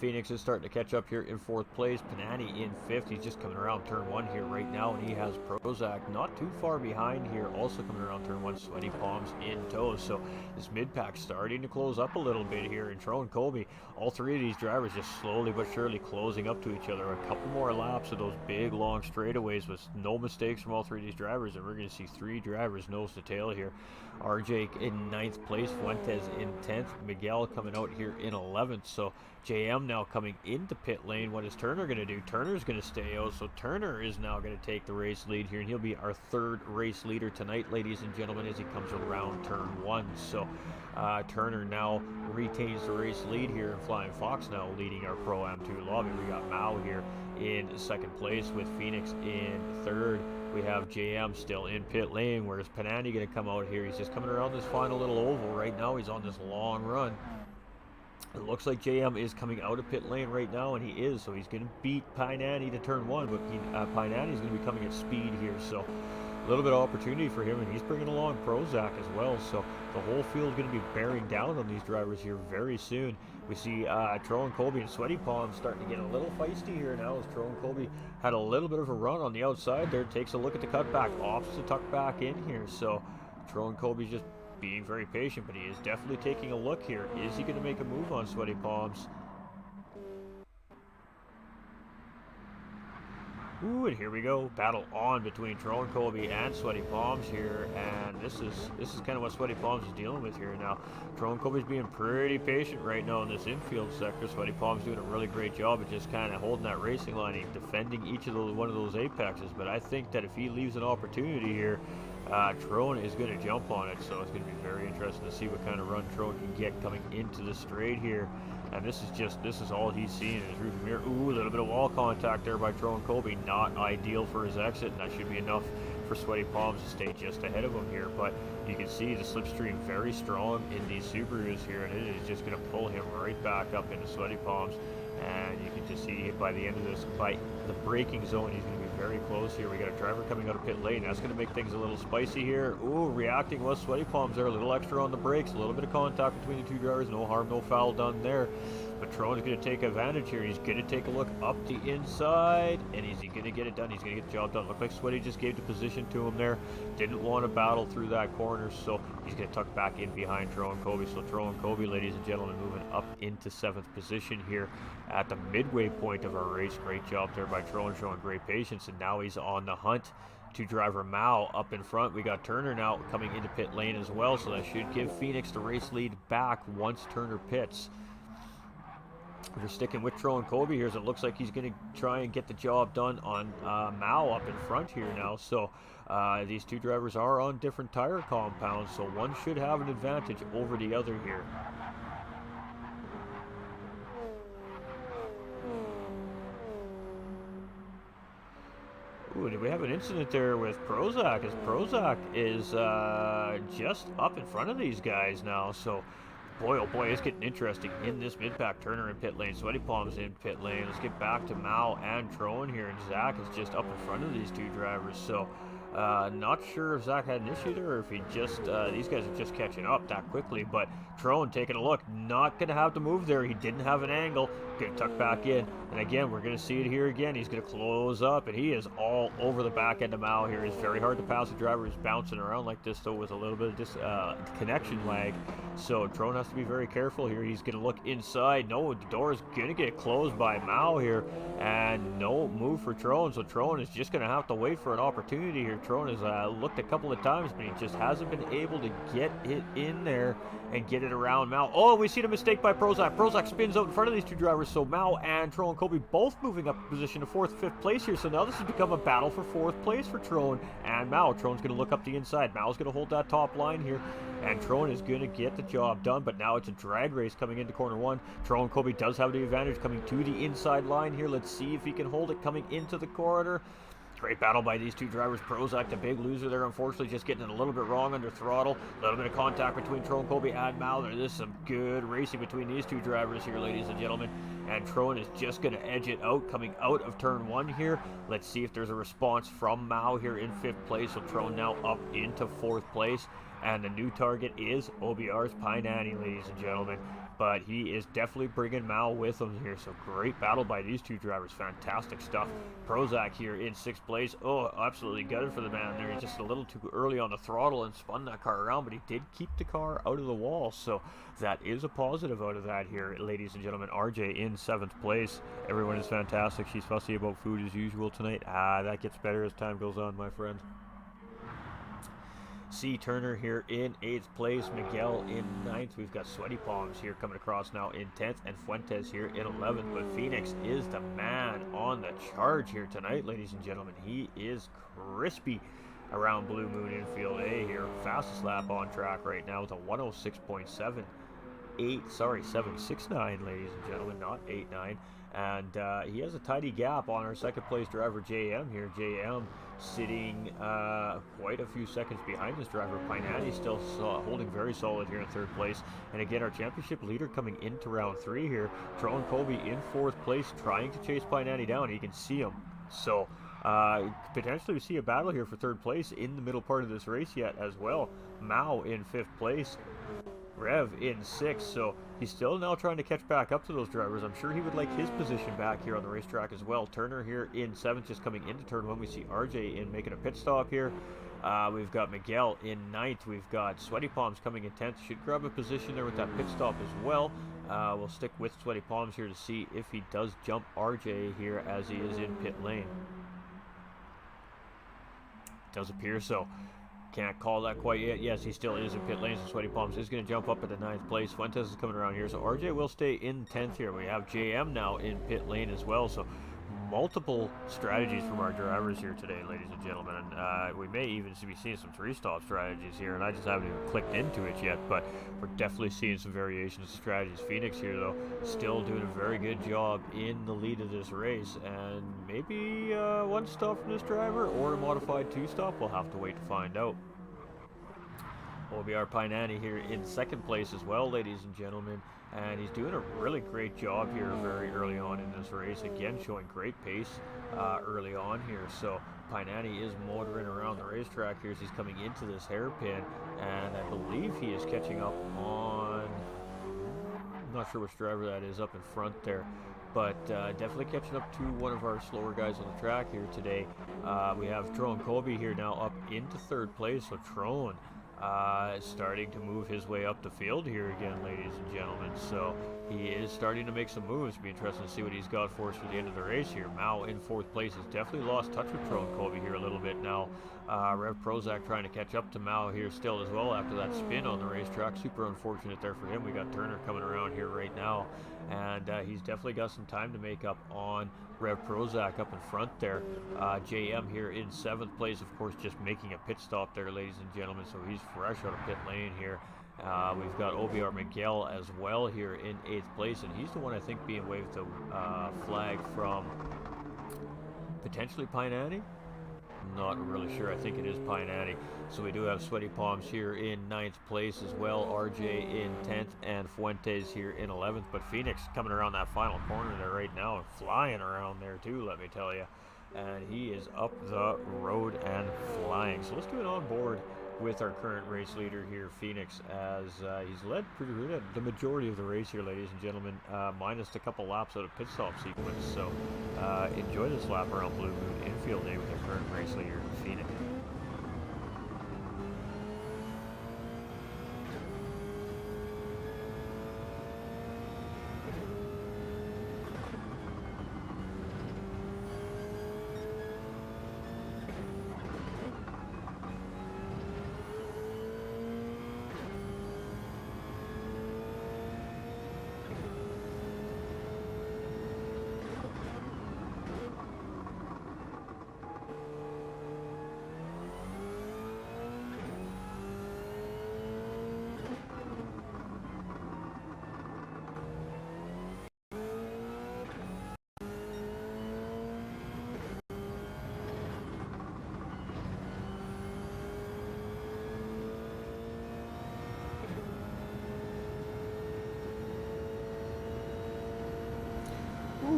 Phoenix is starting to catch up here in 4th place. Panani in 5th. He's just coming around turn 1 here right now, and he has Prozac not too far behind here, also coming around turn 1. Sweaty Palms in tow. So this mid-pack starting to close up a little bit here. And Tro and Colby, all 3 of these drivers just slowly but surely closing up to each other. A couple more laps of those big long straightaways with no mistakes from all 3 of these drivers, and we're going to see 3 drivers nose to tail here. RJ in 9th place, Fuentes in 10th, Miguel coming out here in 11th. So JM now coming into pit lane. What is Turner going to do? Turner's going to stay out, so Turner is now going to take the race lead here, and he'll be our 3rd race leader tonight, ladies and gentlemen, as he comes around turn 1. So Turner now retains the race lead here, and Flying Fox now leading our Pro-Am 2 lobby. We got Mao here in 2nd place with Phoenix in 3rd. We have JM still in pit lane. Where's Panani going to come out here? He's just coming around this final little oval right now. He's on this long run. It looks like JM is coming out of pit lane right now, and he is. So he's going to beat Panani to turn 1, but Panani is going to be coming at speed here. So a little bit of opportunity for him, and he's bringing along Prozac as well. So the whole field is going to be bearing down on these drivers here very soon. We see Tro and Colby and Sweaty Palms starting to get a little feisty here now, as Tro and Colby had a little bit of a run on the outside there. Takes a look at the cutback, opts to tuck back in here. So Tro and Colby's just being very patient, but he is definitely taking a look here. Is he going to make a move on Sweaty Palms? Ooh, and here we go. Battle on between Tro and Colby and Sweaty Palms here, and this is kind of what Sweaty Palms is dealing with here now. Tro and Colby's being pretty patient right now in this infield sector. Sweaty Palms doing a really great job of just kind of holding that racing line and defending each of one of those apexes. But I think that if he leaves an opportunity here, Tron is going to jump on it, so it's going to be very interesting to see what kind of run Tron can get coming into the straight here. And this is all he's seeing in his rearview mirror. Ooh, a little bit of wall contact there by Tro and Colby. Not ideal for his exit, and that should be enough for Sweaty Palms to stay just ahead of him here. But you can see the slipstream very strong in these Subarus here, and it is just going to pull him right back up into Sweaty Palms. And you can just see by the end of this, by the braking zone, he's going to be very close here. We got a driver coming out of pit lane. That's going to make things a little spicy here. Ooh, reacting was Sweaty Palms there. A little extra on the brakes. A little bit of contact between the 2 drivers. No harm, no foul done there. But Tron is going to take advantage here. He's going to take a look up the inside. And is he going to get it done? He's going to get the job done. Looked like Sweaty just gave the position to him there. Didn't want to battle through that corner. So he's going to tuck back in behind Tro and Colby. So Tro and Colby, ladies and gentlemen, moving up into 7th position here at the midway point of our race. Great job there by Tron, showing great patience. And now he's on the hunt to driver Mao up in front. We got Turner now coming into pit lane as well. So that should give Phoenix the race lead back once Turner pits. We're sticking with Tro and Colby here, so it looks like he's going to try and get the job done on Mao up in front here now. So these 2 drivers are on different tire compounds, so one should have an advantage over the other here. Ooh, did we have an incident there with Prozac? As Prozac is just up in front of these guys now, so boy, oh boy, it's getting interesting in this mid-pack. Turner in pit lane, Sweaty Palms in pit lane. Let's get back to Mao and Tron here, and Zach is just up in front of these 2 drivers. So not sure if Zach had an issue there or if he just, these guys are just catching up that quickly. But Tron taking a look, not going to have to move there. He didn't have an angle. Going to tuck back in. And again, we're going to see it here again. He's going to close up, and he is all over the back end of Mao here. It's very hard to pass a driver who's bouncing around like this, though, with a little bit of connection lag. So Tron has to be very careful here. He's going to look inside. No, the door is going to get closed by Mao here, and no move for Tron. So Tron is just going to have to wait for an opportunity here. Tron has looked a couple of times, but he just hasn't been able to get it in there and get it around Mao. Oh, we see the mistake by Prozac. Prozac spins out in front of these 2 drivers, so Mao and Tron and Colby both moving up position to 4th, 5th place here. So now this has become a battle for 4th place for Tron and Mao. Tron's going to look up the inside. Mao's going to hold that top line here. and Trone is going to get the job done, but now it's a drag race coming into corner one. Trone Colby does have the advantage coming to the inside line here. Let's see if he can hold it coming into the corner. Great battle by these two drivers. Prozac, the big loser there, unfortunately, just getting it a little bit wrong under throttle. A little bit of contact between Trone Colby and Mal. There is some good racing between these two drivers here, ladies and gentlemen. And Trone is just going to edge it out, coming out of turn one here. Let's see if there's a response from Mao here in 5th place. So Trone now up into 4th place. And the new target is OBR's Pine Annie, ladies and gentlemen. But he is definitely bringing Mao with him here. So great battle by these two drivers. Fantastic stuff. Prozac here in 6th place. Oh, absolutely gutted for the man there. He's just a little too early on the throttle and spun that car around, but he did keep the car out of the wall. So that is a positive out of that here, ladies and gentlemen. RJ in 7th place. Everyone is fantastic. She's fussy about food as usual tonight. That gets better as time goes on, my friend. C. Turner here in 8th place, Miguel in 9th. We've got Sweaty Palms here coming across now in 10th, and Fuentes here in 11th. But Phoenix is the man on the charge here tonight, ladies and gentlemen. He is crispy around Blue Moon Infield A here. Fastest lap on track right now with a 106.7. 769, ladies and gentlemen, not 89. And he has a tidy gap on our 2nd place driver JM here. JM sitting quite a few seconds behind this driver. Painani still holding very solid here in 3rd place. And again, our championship leader coming into round 3 here. Trone Colby in 4th place, trying to chase Painani down. You can see him. So potentially we see a battle here for 3rd place in the middle part of this race yet as well. Mao in 5th place. Rev in 6th, so he's still now trying to catch back up to those drivers. I'm sure he would like his position back here on the racetrack as well. Turner here in 7th, just coming into turn 1. We see RJ in making a pit stop here. We've got Miguel in 9th. We've got Sweaty Palms coming in 10th. Should grab a position there with that pit stop as well. We'll stick with Sweaty Palms here to see if he does jump RJ here as he is in pit lane. Does appear so. Can't call that quite yet. Yes, he still is in pit lane, so Sweaty Palms is going to jump up at the 9th place. Fuentes is coming around here, so RJ will stay in 10th here. We have JM now in pit lane as well, so multiple strategies from our drivers here today, ladies and gentlemen. And we may even be seeing some 3-stop strategies here, and I just haven't even clicked into it yet, but we're definitely seeing some variations of strategies. Phoenix here, though, still doing a very good job in the lead of this race, and maybe 1 stop from this driver or a modified 2-stop. We'll have to wait to find out. OBR Painani here in 2nd place as well, ladies and gentlemen, and he's doing a really great job here very early on in this race. Again, showing great pace early on here. So Painani is motoring around the racetrack here as he's coming into this hairpin, and I believe he is catching up on, I'm not sure which driver that is up in front there, but definitely catching up to one of our slower guys on the track here today. We have Trone Colby here now up into 3rd place, so Trone starting to move his way up the field here again, ladies and gentlemen. So he is starting to make some moves. It'll be interesting to see what he's got for us for the end of the race here. Mao in 4th place has definitely lost touch with Trone Colby here a little bit now. Rev Prozac trying to catch up to Mao here still as well after that spin on the racetrack. Super unfortunate there for him. We got Turner coming around here right now, and he's definitely got some time to make up on Rev Prozac up in front there. JM here in 7th place, of course, just making a pit stop there, ladies and gentlemen, so he's fresh out of pit lane here. We've got OBR Miguel as well here in 8th place, and he's the one I think being waved the flag from potentially Painani. Not really sure. I think it is Painani. So we do have Sweaty Palms here in 9th place as well. RJ in 10th and Fuentes here in 11th. But Phoenix coming around that final corner there right now and flying around there too, let me tell you. And he is up the road and flying. So let's do an on board with our current race leader here, Phoenix, as he's led the majority of the race here, ladies and gentlemen, minus a couple laps out of pit stop sequence. So enjoy this lap around Blue Moon Infield Day with our current race leader, Phoenix.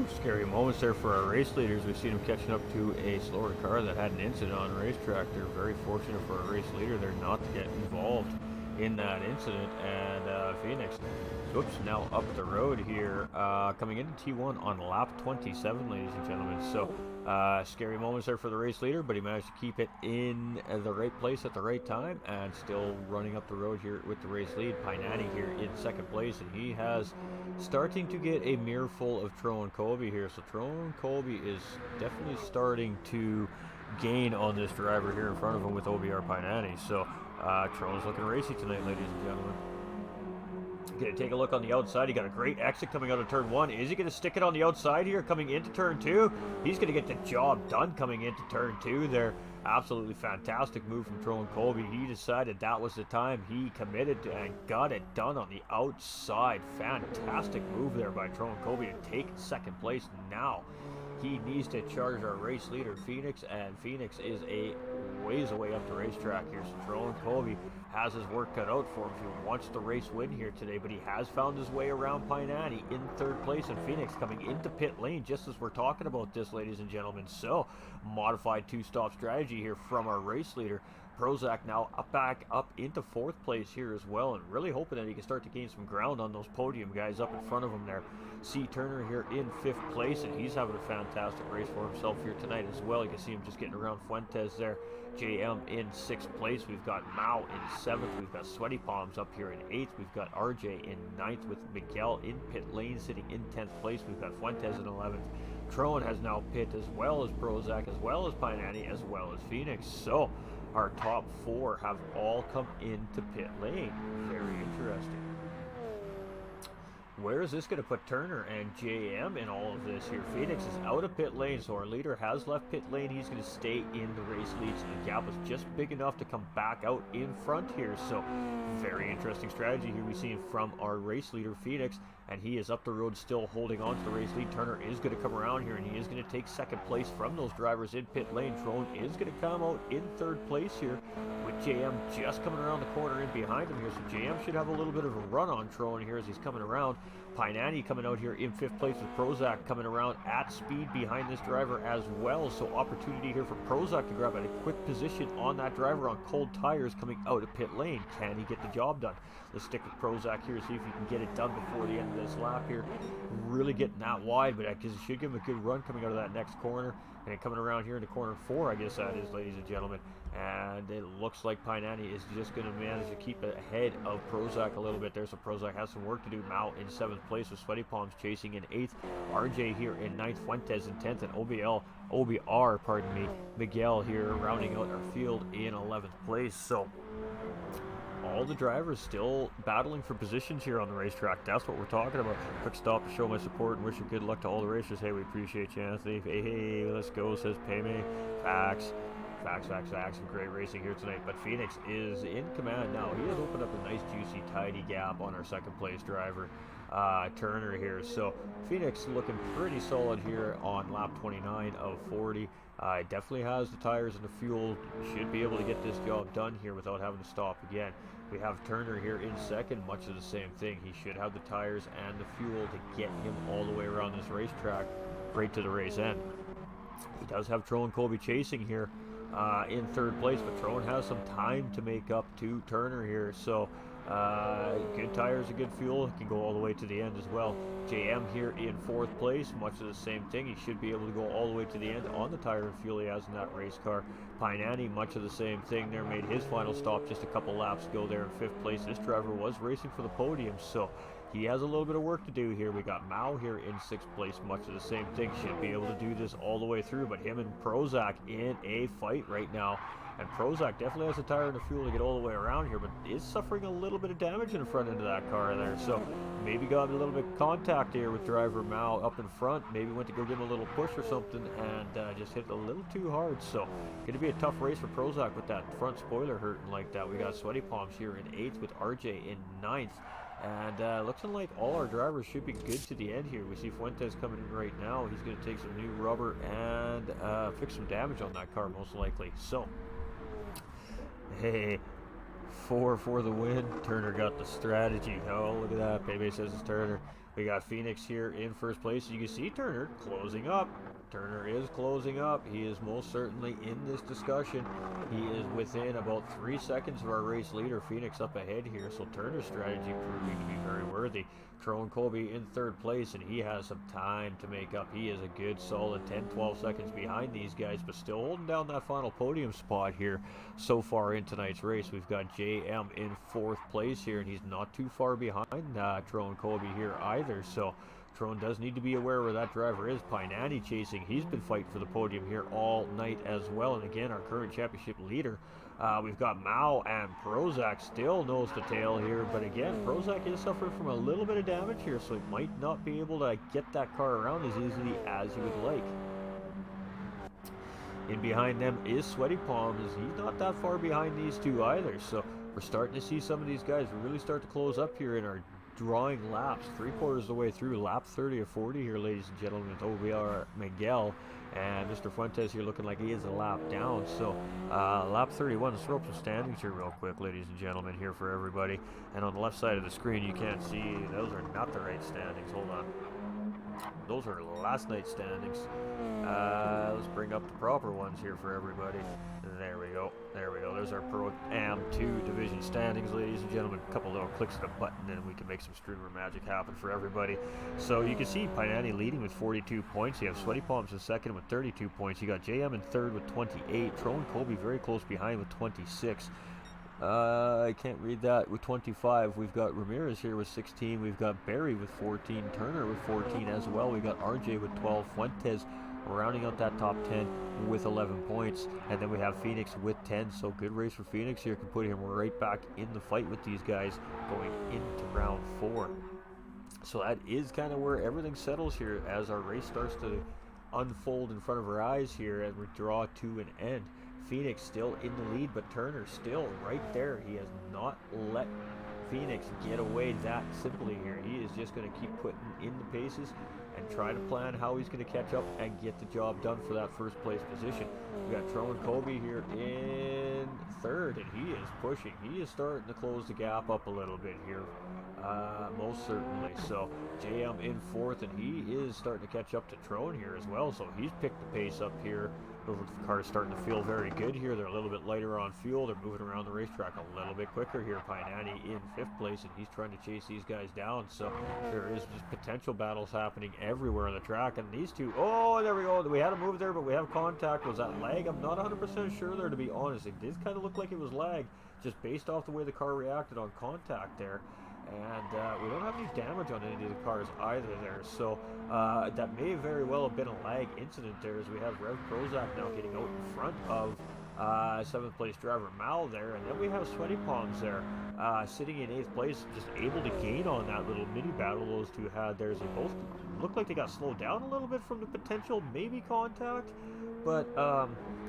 Whew, scary moments there for our race leaders. We've seen them catching up to a slower car that had an incident on a racetrack. They're very fortunate for a race leader there not to get involved in that incident. And Phoenix, whoops, now up the road here, coming into T1 on lap 27, ladies and gentlemen. So scary moments there for the race leader, but he managed to keep it in the right place at the right time and still running up the road here with the race lead. Painani here in second place, and he has starting to get a mirror full of Tyrone Colby here. So Tyrone Colby is definitely starting to gain on this driver here in front of him with OBR Painani. So Tyrone's looking racy tonight, ladies and gentlemen. Gonna take a look on the outside. He got a great exit coming out of turn 1. Is he gonna stick it on the outside here coming into turn 2? He's gonna get the job done coming into turn 2 there. Absolutely fantastic move from Tyrone Colby. He decided that was the time. He committed and got it done on the outside. Fantastic move there by Tyrone Colby to take second place. Now he needs to charge our race leader Phoenix, and Phoenix is a ways away up the racetrack here. So Tyrone Colby has his work cut out for him if he wants the race win here today, but he has found his way around Painani in third place, and Phoenix coming into pit lane just as we're talking about this, ladies and gentlemen. So modified two-stop strategy here from our race leader. Prozac now back up into fourth place here as well, and really hoping that he can start to gain some ground on those podium guys up in front of him there. C. Turner here in fifth place, and he's having a fantastic race for himself here tonight as well. You can see him just getting around Fuentes there. JM in sixth place. We've got Mao in seventh. We've got Sweaty Palms up here in eighth. We've got RJ in ninth with Miguel in pit lane sitting in 10th place. We've got Fuentes in 11th. Tron has now pit as well as Prozac, as well as Painani, as well as Phoenix. So our top four have all come into pit lane. Very interesting. Where is this going to put Turner and JM in all of this here? Phoenix is out of pit lane, so our leader has left pit lane. He's going to stay in the race lead, so the gap was just big enough to come back out in front here. So very interesting strategy here we see from our race leader Phoenix, and he is up the road still holding on to the race lead. Turner is going to come around here, and he is going to take second place from those drivers in pit lane. Trone is going to come out in third place here with JM just coming around the corner in behind him here. So JM should have a little bit of a run on Trone here as he's coming around. Painani coming out here in fifth place with Prozac coming around at speed behind this driver as well. So opportunity here for Prozac to grab a quick position on that driver on cold tires coming out of pit lane. Can he get the job done? Let's stick with Prozac here, see if he can get it done before the end of this lap here. Really getting that wide, but because it should give him a good run coming out of that next corner. And then coming around here into corner 4, I guess that is, ladies and gentlemen. And it looks like Painani is just going to manage to keep ahead of Prozac a little bit there. So Prozac has some work to do. Mao in 7th place with Sweaty Palms chasing in 8th. RJ here in 9th. Fuentes in 10th. And OBR, Miguel here rounding out our field in 11th place. So all the drivers still battling for positions here on the racetrack. That's what we're talking about. Quick stop to show my support and wish you good luck to all the racers. Hey, we appreciate you, Anthony. Hey, let's go, says Payme. Facts. Some great racing here tonight. But Phoenix is in command now. He has opened up a nice, juicy, tidy gap on our second place driver, Turner here. So Phoenix looking pretty solid here on lap 29 of 40. Definitely has the tires and the fuel. Should be able to get this job done here without having to stop again. We have Turner here in second, much of the same thing. He should have the tires and the fuel to get him all the way around this racetrack, right to the race end. He does have Tyrone Colby chasing here in third place, but Tyrone has some time to make up to Turner here. So good tires and good fuel, can go all the way to the end as well. JM here in fourth place, much of the same thing. He should be able to go all the way to the end on the tire and fuel he has in that race car. Painani, much of the same thing there, made his final stop just a couple laps ago there in fifth place. This driver was racing for the podium, so he has a little bit of work to do here. We got Mao here in sixth place, much of the same thing. Should be able to do this all the way through, but him and Prozac in a fight right now. And Prozac definitely has the tire and the fuel to get all the way around here, but is suffering a little bit of damage in the front end of that car there. So maybe got a little bit of contact here with driver Mao up in front. Maybe went to go give him a little push or something and just hit a little too hard. So going to be a tough race for Prozac with that front spoiler hurting like that. We got Sweaty Palms here in 8th with RJ in 9th. And looks like all our drivers should be good to the end here. We see Fuentes coming in right now. He's going to take some new rubber and fix some damage on that car most likely. So hey, 4 for the win. Turner got the strategy. Oh, look at that. Baby says it's Turner. We got Phoenix here in first place. You can see Turner closing up. Turner is closing up. He is most certainly in this discussion. He is within about 3 seconds of our race leader. Phoenix up ahead here, so Turner's strategy proving to be very worthy. Trone Colby in third place, and he has some time to make up. He is a good solid 10-12 seconds behind these guys, but still holding down that final podium spot here so far in tonight's race. We've got JM in fourth place here, and he's not too far behind Trone Colby here either, so Trone does need to be aware where that driver is. Painani chasing. He's been fighting for the podium here all night as well. And again, our current championship leader. We've got Mao and Prozac still nose to tail here. But again, Prozac is suffering from a little bit of damage here, so he might not be able to get that car around as easily as he would like. In behind them is Sweaty Palms. He's not that far behind these two either. So we're starting to see some of these guys really start to close up here in our drawing laps, 3/4 of the way through, lap 30 or 40 here, ladies and gentlemen, with OBR Miguel and Mr. Fuentes here looking like he is a lap down. So lap 31, let's throw up some standings here real quick, ladies and gentlemen, here for everybody. And on the left side of the screen, you can't see, those are not the right standings. Hold on. Those are last night's standings. Let's bring up the proper ones here for everybody. There we go. There we go. There's our Pro Am 2 division standings, ladies and gentlemen. A couple little clicks of a button and we can make some streamer magic happen for everybody. So you can see Painani leading with 42 points. You have Sweaty Palms in second with 32 points. You got JM in third with 28. Trone Colby very close behind with 26. I can't read that with 25. We've got Ramirez here with 16. We've got Barry with 14. Turner with 14 as well. We got RJ with 12. Fuentes rounding out that top 10 with 11 points. And then we have Phoenix with 10. So good race for Phoenix here. Can put him right back in the fight with these guys going into round 4. So that is kind of where everything settles here as our race starts to unfold in front of our eyes here as we draw to an end. Phoenix still in the lead, but Turner still right there. He has not let Phoenix get away that simply here. He is just going to keep putting in the paces and try to plan how he's going to catch up and get the job done for that first place position. We got Trone Colby here in third, and he is pushing. He is starting to close the gap up a little bit here, most certainly. So JM in fourth, and he is starting to catch up to Trone here as well. So he's picked the pace up here. The car's starting to feel very good here. They're a little bit lighter on fuel. They're moving around the racetrack a little bit quicker here. Painani in fifth place, and he's trying to chase these guys down. So there is just potential battles happening everywhere on the track. And these two, oh, there we go. We had a move there, but we have contact. Was that lag? I'm not 100% sure there, to be honest. It did kind of look like it was lag, just based off the way the car reacted on contact there. And we don't have any damage on any of the cars either there, so that may very well have been a lag incident there, as we have Rev Prozac now getting out in front of 7th place driver Mal there, and then we have Sweaty Palms there sitting in 8th place, just able to gain on that little mini battle those two had there. They both looked like they got slowed down a little bit from the potential maybe contact, but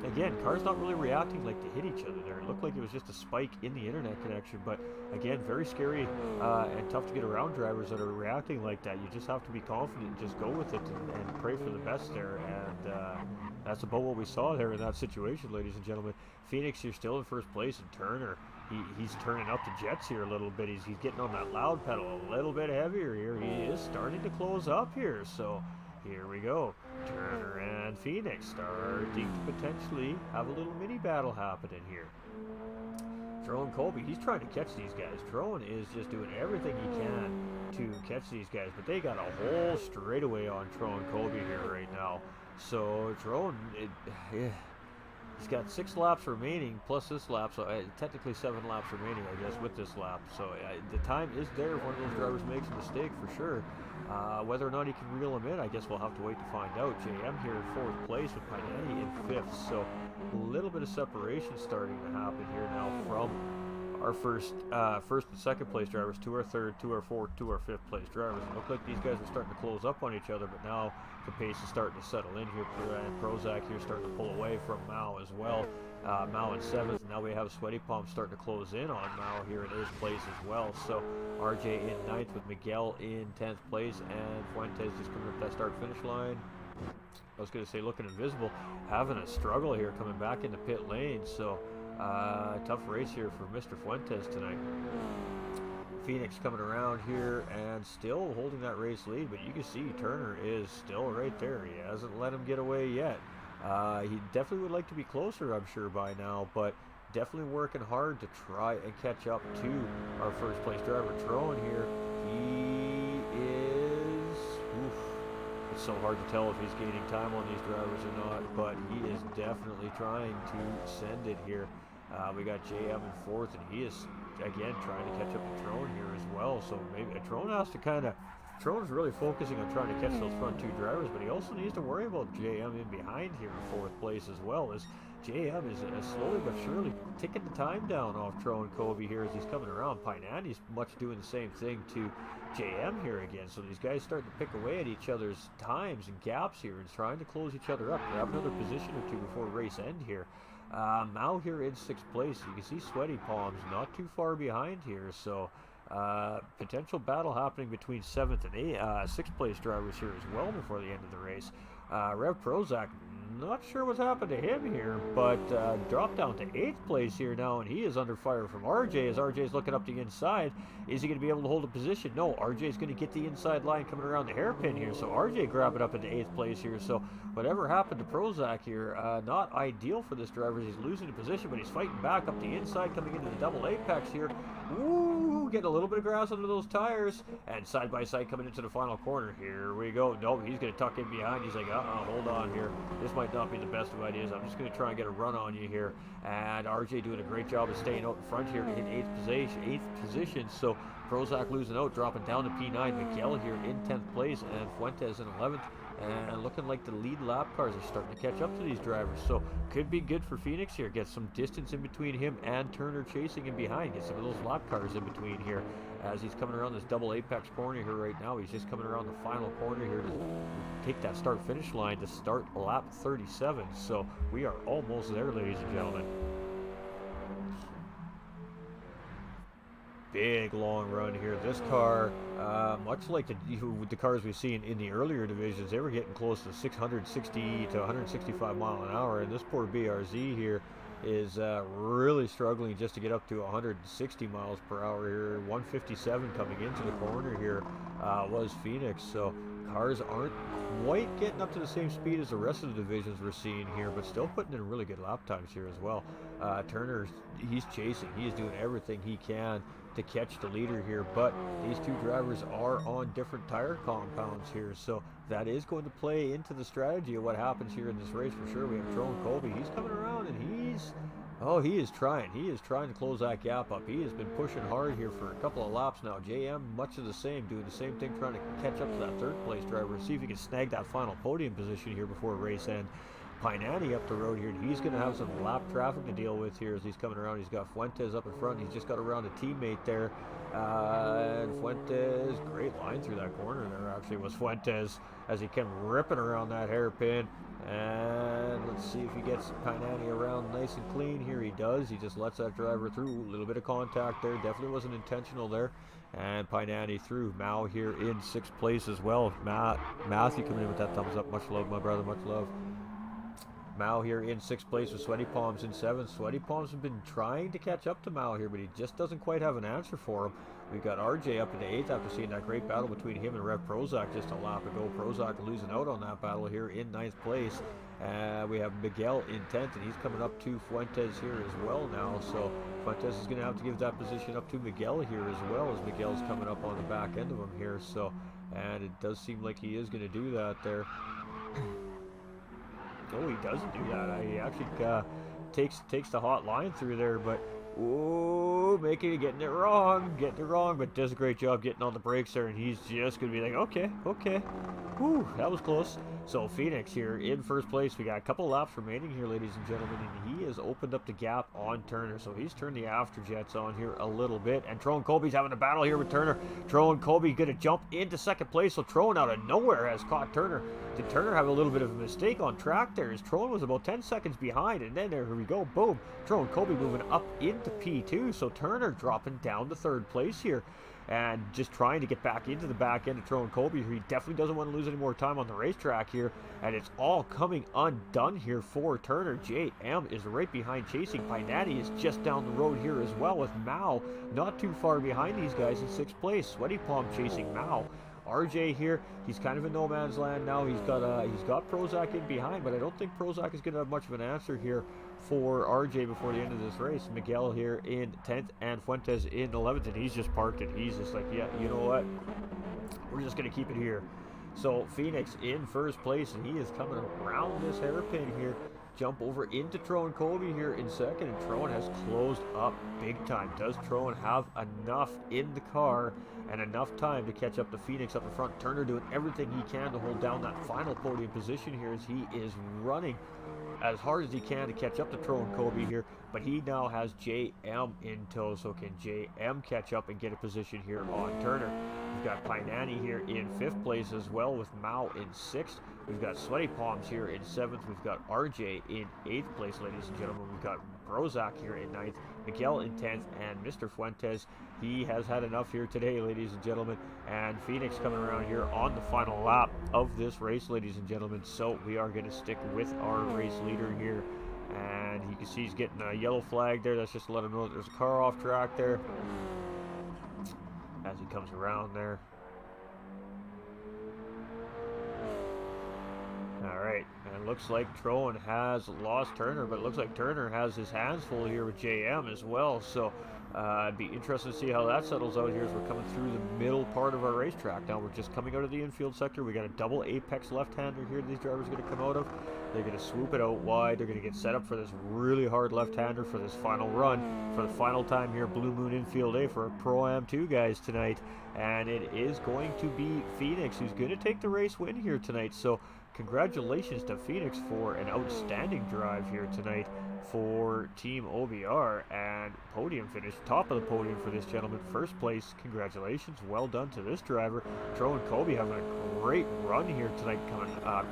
again, cars not really reacting like to hit each other there. It looked like it was just a spike in the internet connection, but again, very scary and tough to get around drivers that are reacting like that. You just have to be confident and just go with it and pray for the best there, and that's about what we saw there in that situation, ladies and gentlemen. Phoenix here still in first place, and Turner, he's turning up the jets here a little bit. He's getting on that loud pedal a little bit heavier here. He is starting to close up here, so here we go. Turner and Phoenix starting to potentially have a little mini battle happening here. Trone Colby, he's trying to catch these guys. Trone is just doing everything he can to catch these guys, but they got a whole straightaway on Trone Colby here right now. So Trone, he's got 6 laps remaining plus this lap, so technically 7 laps remaining, I guess, with this lap. So the time is there if one of those drivers makes a mistake for sure. Whether or not he can reel him in, I guess we'll have to wait to find out. JM here in 4th place with Painani in 5th, so a little bit of separation starting to happen here now from our first and second place drivers to our third, to our fourth, to our 5th place drivers. It looked like these guys were starting to close up on each other, but now the pace is starting to settle in here. And Prozac here starting to pull away from Mao as well. Mao in 7th, and now we have Sweaty Palms starting to close in on Mao here in 8th place as well. So RJ in 9th with Miguel in 10th place, and Fuentes just coming up that start-finish line. I was going to say looking invisible, having a struggle here coming back into pit lane, so tough race here for Mr. Fuentes tonight. Phoenix coming around here and still holding that race lead, but you can see Turner is still right there. He hasn't let him get away yet. He definitely would like to be closer, I'm sure, by now, but definitely working hard to try and catch up to our first place driver, Trone here. He is... Oof, it's so hard to tell if he's gaining time on these drivers or not, but he is definitely trying to send it here. We got JM in fourth, and he is, again, trying to catch up to Trone here as well. So maybe Trone has to kind of... Trone's really focusing on trying to catch those front two drivers, but he also needs to worry about JM in behind here in fourth place as well, as JM is slowly but surely ticking the time down off Trone Kobe here as he's coming around. Painani's much doing the same thing to JM here again, so these guys starting to pick away at each other's times and gaps here and trying to close each other up, grab another position or two before race end here. Mao here in sixth place. You can see Sweaty Palms not too far behind here, so potential battle happening between 7th and 6th place drivers here as well before the end of the race. Rev Prozac, not sure what's happened to him here, but dropped down to 8th place here now, and he is under fire from RJ as RJ is looking up the inside. Is he going to be able to hold a position? No, RJ is going to get the inside line coming around the hairpin here, so RJ grabbing up into 8th place here. So whatever happened to Prozac here, not ideal for this driver. He's losing the position, but he's fighting back up the inside, coming into the double apex here. Ooh, getting a little bit of grass under those tires, and side by side coming into the final corner. Here we go. Nope, he's going to tuck in behind. He's like, hold on here. This might not be the best of ideas. I'm just going to try and get a run on you here. And RJ doing a great job of staying out in front here to hit 8th position. So Prozac losing out, dropping down to P9. Miguel here in 10th place, and Fuentes in 11th. And looking like the lead lap cars are starting to catch up to these drivers. So could be good for Phoenix here. Get some distance in between him and Turner chasing him behind. Get some of those lap cars in between here as he's coming around this double apex corner here right now. He's just coming around the final corner here to take that start finish line to start lap 37. So we are almost there, ladies and gentlemen. Big long run here. This car, much like the cars we've seen in the earlier divisions, they were getting close to 660 to 165 mile an hour, and this poor BRZ here is really struggling just to get up to 160 miles per hour here. 157 coming into the corner here was Phoenix, so cars aren't quite getting up to the same speed as the rest of the divisions we're seeing here, but still putting in really good lap times here as well. Turner, he's chasing. He is doing everything he can to catch the leader here, but these two drivers are on different tire compounds here, so that is going to play into the strategy of what happens here in this race for sure. We have Trone Colby. He's coming around, and he is trying to close that gap up. He has been pushing hard here for a couple of laps now. JM much of the same, doing the same thing, trying to catch up to that third place driver, see if he can snag that final podium position here before race end. Painani up the road here, and he's going to have some lap traffic to deal with here as he's coming around. He's got Fuentes up in front. He's just got around a teammate there. And Fuentes, great line through that corner there actually was Fuentes as he came ripping around that hairpin. And let's see if he gets Painani around nice and clean. Here he does. He just lets that driver through. A little bit of contact there. Definitely wasn't intentional there. And Painani through. Mao here in 6th place as well. Matthew coming in with that thumbs up. Much love, my brother. Much love. Mao here in 6th place with Sweaty Palms in 7th. Sweaty Palms have been trying to catch up to Mao here, but he just doesn't quite have an answer for him. We've got RJ up into 8th after seeing that great battle between him and Rev Prozac just a lap ago. Prozac losing out on that battle here in 9th place. We have Miguel in 10th, and he's coming up to Fuentes here as well now. So Fuentes is going to have to give that position up to Miguel here as well, as Miguel's coming up on the back end of him here. So, and it does seem like he is going to do that there. Oh, he doesn't do that. He actually takes the hot line through there, but getting it wrong, but does a great job getting on the brakes there, and he's just gonna be like, okay, whew, that was close. So Phoenix here in 1st place. We got a couple laps remaining here, ladies and gentlemen, and he has opened up the gap on Turner, so he's turned the afterjets on here a little bit, and Trone Colby's having a battle here with Turner. Trone Colby gonna jump into 2nd place, so Trone out of nowhere has caught Turner. Did Turner have a little bit of a mistake on track there, as Trone was about 10 seconds behind, and then there we go, boom, Trone Colby moving up into P2, so Turner dropping down to 3rd place here. And just trying to get back into the back end of Trone Colby. He definitely doesn't want to lose any more time on the racetrack here, and it's all coming undone here for Turner. JM is right behind chasing. Pinati is just down the road here as well, with Mao not too far behind these guys in 6th place. Sweaty Palm chasing Mao. RJ here, he's kind of in no man's land now. He's got Prozac in behind, but I don't think Prozac is going to have much of an answer here for RJ before the end of this race. Miguel here in 10th and Fuentes in 11th, and he's just parked it. He's just like, yeah, you know what? We're just going to keep it here. So Phoenix in 1st place, and he is coming around this hairpin here. Jump over into Troan Colby here in 2nd, and Troan has closed up big time. Does Troan have enough in the car and enough time to catch up to Phoenix up in front? Turner doing everything he can to hold down that final podium position here as he is running as hard as he can to catch up to Troan Colby here, but he now has JM in tow, so can JM catch up and get a position here on Turner? We've got Pinani here in 5th place as well, with Mao in 6th. We've got Sweaty Palms here in 7th. We've got RJ in 8th place, ladies and gentlemen. We've got Brozac here in 9th, Miguel in 10th, and Mr. Fuentes, he has had enough here today, ladies and gentlemen. And Phoenix coming around here on the final lap of this race, ladies and gentlemen. So we are going to stick with our race leader here. And you can see he's getting a yellow flag there. That's just to let him know that there's a car off track there as he comes around there. Alright, and it looks like Troan has lost Turner, but it looks like Turner has his hands full here with JM as well. So it'd be interesting to see how that settles out here as we're coming through the middle part of our racetrack. Now we're just coming out of the infield sector. We got a double apex left-hander here these drivers are going to come out of. They're going to swoop it out wide. They're going to get set up for this really hard left-hander for this final run. For the final time here, Blue Moon Infield A for a Pro-Am 2 guys tonight. And it is going to be Phoenix who's going to take the race win here tonight. So congratulations to Phoenix for an outstanding drive here tonight for Team OBR, and podium finish, top of the podium for this gentleman, 1st place. Congratulations, well done to this driver. Troan Colby having a great run here tonight, coming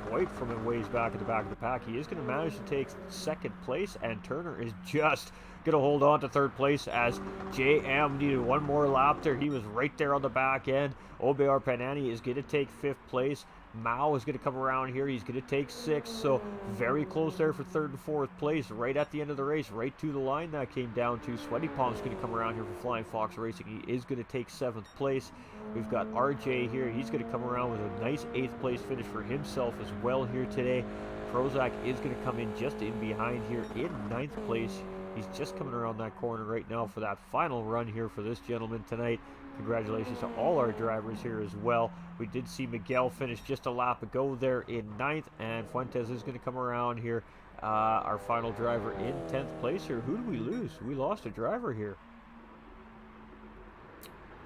quite from a ways back at the back of the pack. He is going to manage to take 2nd place, and Turner is just going to hold on to 3rd place as JM needed one more lap there. He was right there on the back end. OBR Panani is going to take 5th place. Mao is going to come around here. He's going to take 6th, so very close there for 3rd and 4th place. Right at the end of the race, right to the line that came down to. Sweaty Palm's going to come around here for Flying Fox Racing. He is going to take 7th place. We've got RJ here. He's going to come around with a nice 8th place finish for himself as well here today. Prozac is going to come in just in behind here in 9th place. He's just coming around that corner right now for that final run here for this gentleman tonight. Congratulations to all our drivers here as well. We did see Miguel finish just a lap ago there in 9th, and Fuentes is going to come around here. Our final driver in 10th place here. Who did we lose? We lost a driver here.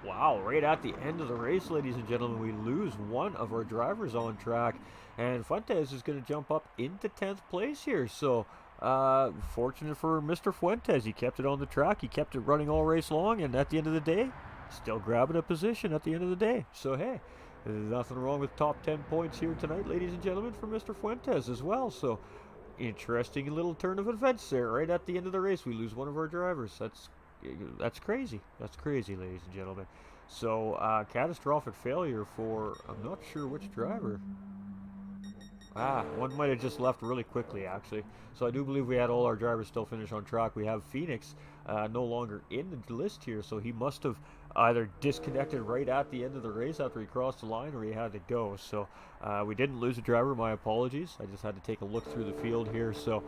Wow, right at the end of the race, ladies and gentlemen, we lose one of our drivers on track, and Fuentes is going to jump up into 10th place here. So fortunate for Mr. Fuentes. He kept it on the track. He kept it running all race long, and at the end of the day, still grabbing a position at the end of the day. So hey, there's nothing wrong with top 10 points here tonight, ladies and gentlemen, for Mr. Fuentes as well. So interesting little turn of events there. Right at the end of the race, we lose one of our drivers. That's crazy. That's crazy, ladies and gentlemen. So catastrophic failure for, I'm not sure which driver. One might have just left really quickly, actually. So I do believe we had all our drivers still finish on track. We have Phoenix no longer in the list here, so he must have either disconnected right at the end of the race after he crossed the line, or he had to go. So we didn't lose a driver. My apologies. I just had to take a look through the field here. So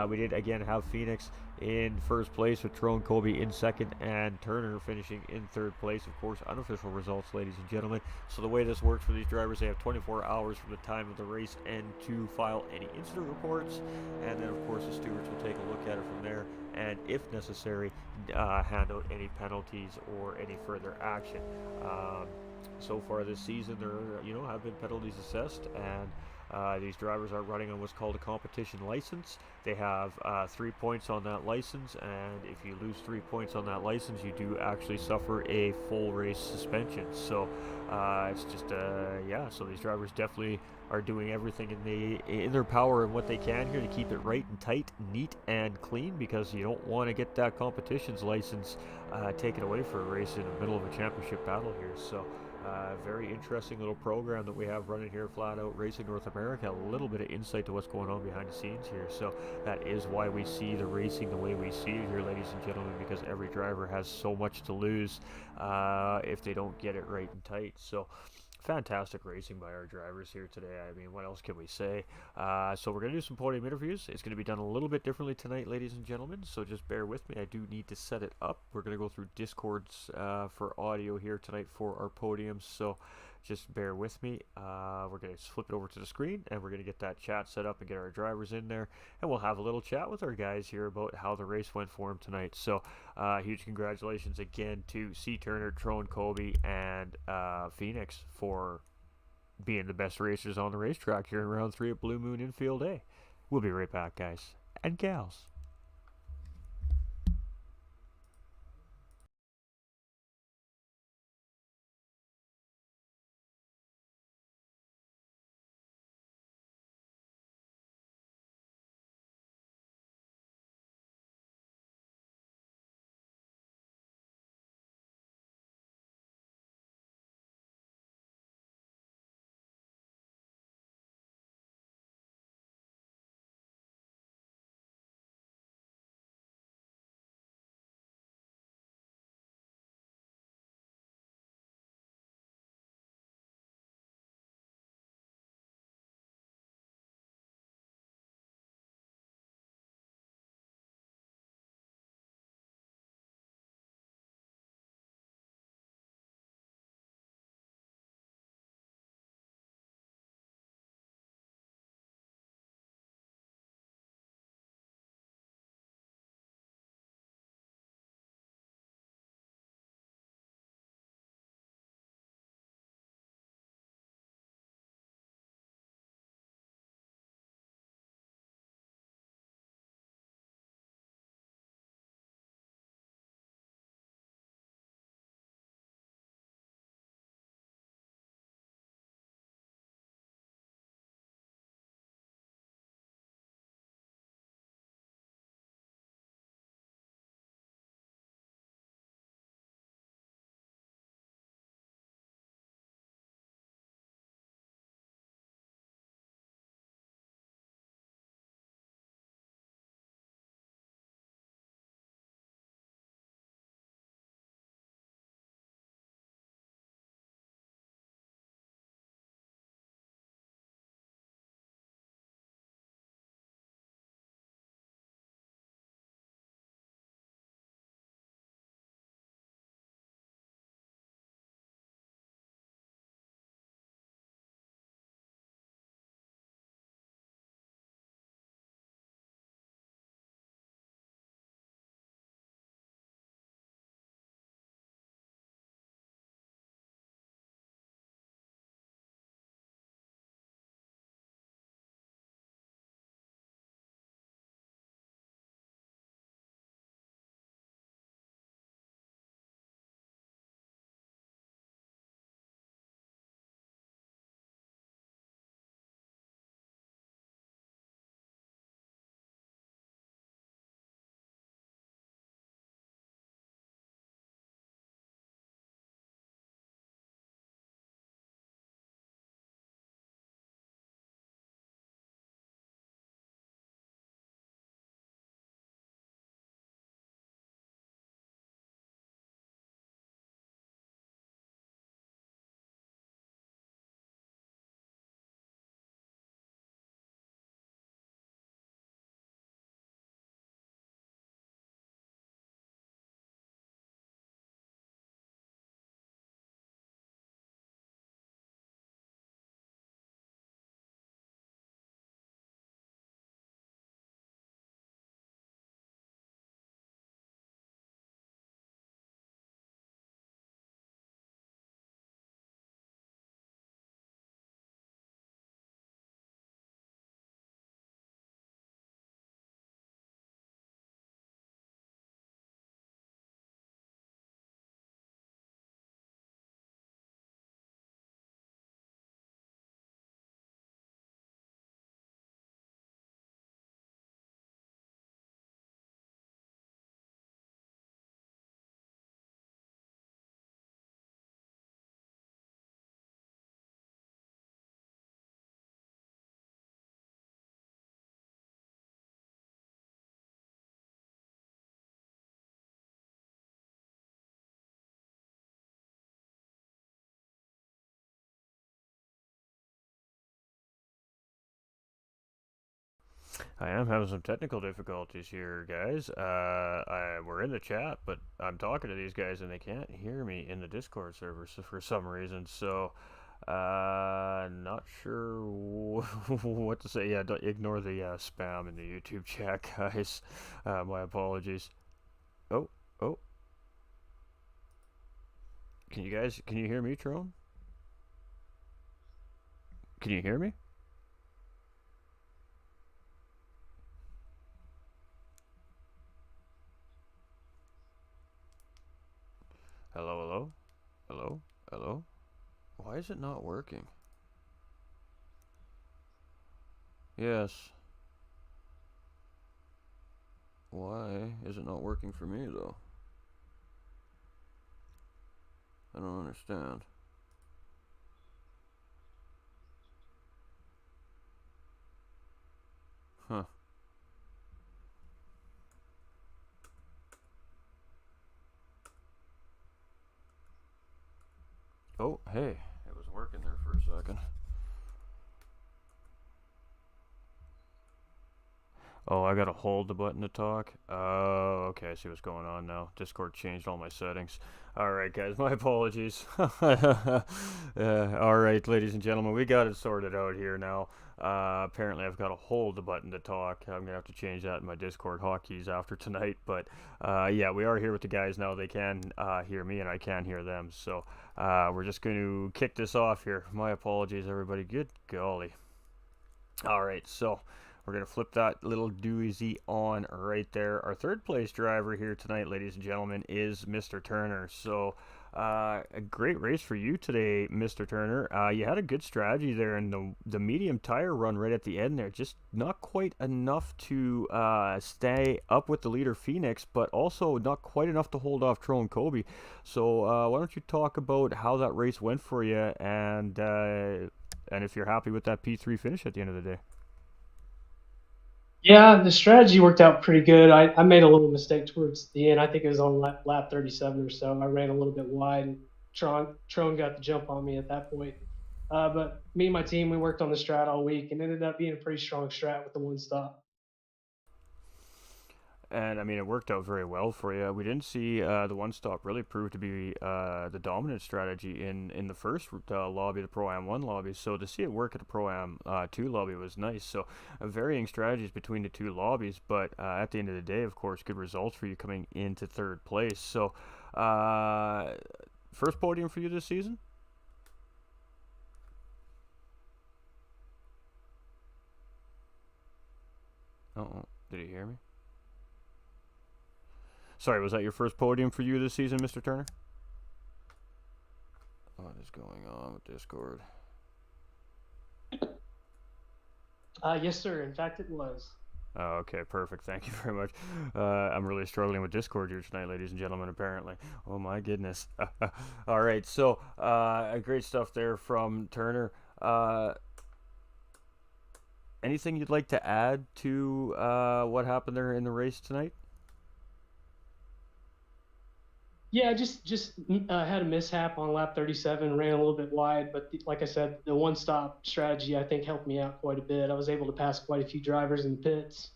we did again have Phoenix in 1st place with Troan Colby in 2nd and Turner finishing in 3rd place. Of course, unofficial results, ladies and gentlemen. So the way this works for these drivers, they have 24 hours from the time of the race end to file any incident reports, and then of course the stewards will take a look at it from there, and if necessary, hand out any penalties or any further action. So far this season, there have been penalties assessed, and these drivers are running on what's called a competition license. They have 3 points on that license, and if you lose 3 points on that license, you do actually suffer a full race suspension. So it's just so these drivers definitely are doing everything in their power and what they can here to keep it right and tight, neat and clean, because you don't want to get that competition's license taken away for a race in the middle of a championship battle here. So Very interesting little program that we have running here, Flat Out Racing North America. A little bit of insight to what's going on behind the scenes here. So that is why we see the racing the way we see it here, ladies and gentlemen, because every driver has so much to lose if they don't get it right and tight. So fantastic racing by our drivers here today. I mean, what else can we say? So we're going to do some podium interviews. It's going to be done a little bit differently tonight, ladies and gentlemen, so just bear with me. I do need to set it up. We're going to go through Discords for audio here tonight for our podiums, so just bear with me. We're going to flip it over to the screen, and we're going to get that chat set up and get our drivers in there, and we'll have a little chat with our guys here about how the race went for them tonight. So huge congratulations again to C. Turner, Trone, Kobe, and Phoenix for being the best racers on the racetrack here in round 3 at Blue Moon Infield A. We'll be right back, guys and gals. I am having some technical difficulties here, guys. We're in the chat, but I'm talking to these guys and they can't hear me in the Discord server for some reason. So, not sure what to say. Yeah, don't ignore the spam in the YouTube chat, guys. My apologies. Oh, oh, can you hear me, Tron? Can you hear me? Hello, hello, hello, hello. Why is it not working? Yes. Why is it not working for me though? I don't understand. Huh. Oh, hey. It was working there for a second. Oh, I gotta hold the button to talk. Oh, okay. I see what's going on now. Discord changed all my settings. All right, guys. My apologies. All right, ladies and gentlemen, we got it sorted out here now. Apparently, I've got to hold the button to talk. I'm gonna have to change that in my Discord hotkeys after tonight. But yeah, we are here with the guys now. They can hear me, and I can hear them. So we're just going to kick this off here. My apologies, everybody. Good golly. All right, so we're going to flip that little doozy on right there. Our third place driver here tonight, ladies and gentlemen, is Mr. Turner. So, a great race for you today, Mr. Turner. You had a good strategy there in the medium tire run right at the end there. Just not quite enough to stay up with the leader Phoenix, but also not quite enough to hold off Tro and Kobe. So, why don't you talk about how that race went for you and if you're happy with that P3 finish at the end of the day? Yeah, the strategy worked out pretty good. I made a little mistake towards the end. I think it was on lap 37 or so. I ran a little bit wide, and Tron got the jump on me at that point. But me and my team, we worked on the strat all week and ended up being a pretty strong strat with the one stop. And I mean, it worked out very well for you. We didn't see the one stop really prove to be the dominant strategy in the first lobby, the Pro Am 1 lobby. So to see it work at the Pro Am 2 lobby was nice. So varying strategies between the two lobbies, but at the end of the day, of course, good results for you coming into third place. So, uh, first podium for you this season? Oh, did you hear me? Sorry, was that your first podium for you this season, Mr. Turner? What is going on with Discord? Yes, sir. In fact, it was. Oh, okay, perfect. Thank you very much. I'm really struggling with Discord here tonight, ladies and gentlemen, apparently. Oh, my goodness. All right, so great stuff there from Turner. Uh, Anything you'd like to add to what happened there in the race tonight? Yeah, just had a mishap on lap 37, ran a little bit wide, but like I said, the one stop strategy I think helped me out quite a bit. I was able to pass quite a few drivers in the pits.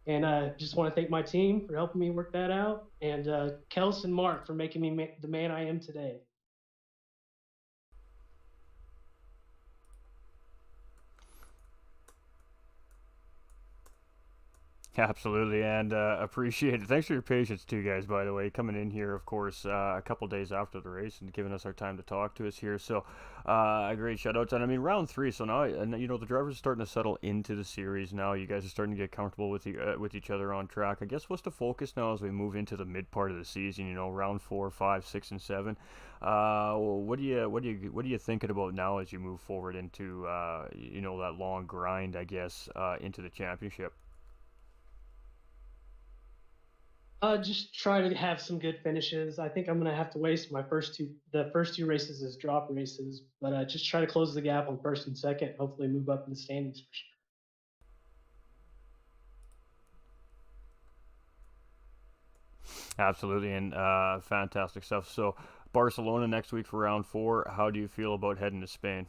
And I just want to thank my team for helping me work that out, and Kels and Mark for making me the man I am today. Absolutely, and appreciate it. Thanks for your patience too, guys. By the way, coming in here, of course, a couple days after the race and giving us our time to talk to us here. So, a great shout out. And I mean, round three. So now, and you know, the drivers are starting to settle into the series now. You guys are starting to get comfortable with each other on track. I guess what's the focus now as we move into the mid part of the season? You know, round 4, 5, 6, and 7. What are you thinking about now as you move forward into you know, that long grind? I guess into the championship. Just try to have some good finishes. I think I'm gonna have to waste the first two races as drop races, but just try to close the gap on first and second. Hopefully, move up in the standings for sure. Absolutely, and fantastic stuff. So, Barcelona next week for round 4. How do you feel about heading to Spain?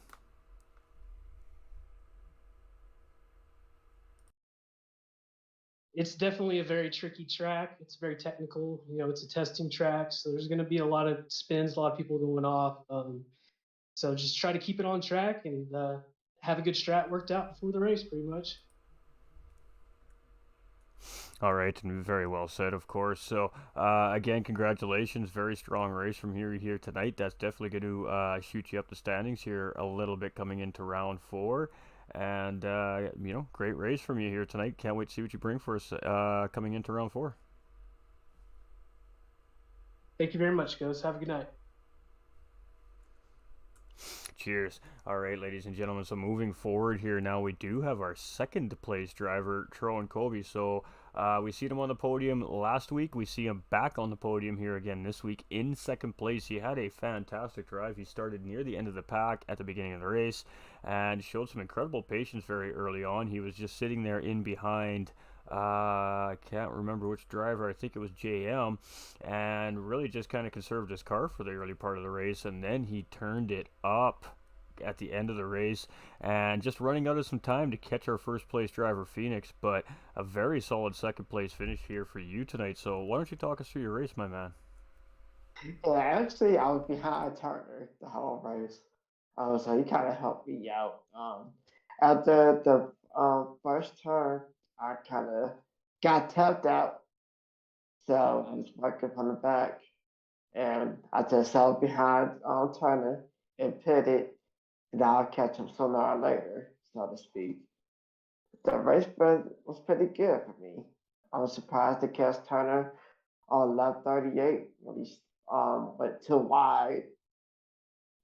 it's definitely a very tricky track. It's very technical. It's a testing track, so there's going to be a lot of spins, a lot of people going off. So just try to keep it on track and have a good strat worked out before the race, pretty much. All right, and very well said, of course. So, again, congratulations. Very strong race from here tonight. That's definitely going to shoot you up the standings here a little bit coming into round four. And, great race from you here tonight. Can't wait to see what you bring for us coming into round four. Thank you very much, guys. Have a good night. Cheers. All right, ladies and gentlemen. So moving forward here now, we do have our second place driver, Troan Colby. So we see him on the podium last week. We see him back on the podium here again this week in second place. He had a fantastic drive. He started near the end of the pack at the beginning of the race and showed some incredible patience very early on. He was just sitting there in behind. I can't remember which driver. I think it was JM, and really just kind of conserved his car for the early part of the race, and then he turned it up at the end of the race and just running out of some time to catch our first place driver Phoenix, but a very solid second place finish here for you tonight. So why don't you talk us through your race, my man? Yeah, actually, I was behind Turner the whole race. So he kind of helped me out. After the first turn, I kind of got tapped out, so I was working from the back, and I just held behind Turner and pitted, and I'll catch him sooner or later, so to speak. The race was pretty good for me. I was surprised to catch Turner on lap 38 when he went too wide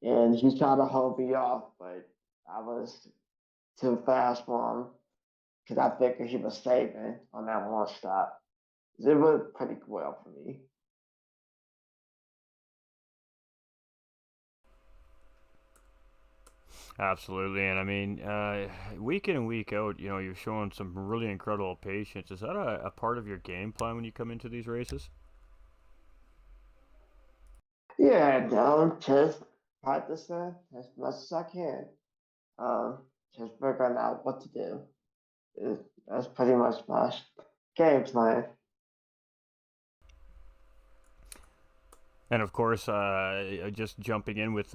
and he tried to hold me off, but I was too fast for him because I figured he was saving on that one stop. It went pretty well for me. Absolutely, and I mean, week in and week out, you're showing some really incredible patience. Is that a part of your game plan when you come into these races? Yeah, no, just practicing as much as I can. Um, just figuring out what to do. That's pretty much my game plan. And of course, just jumping in with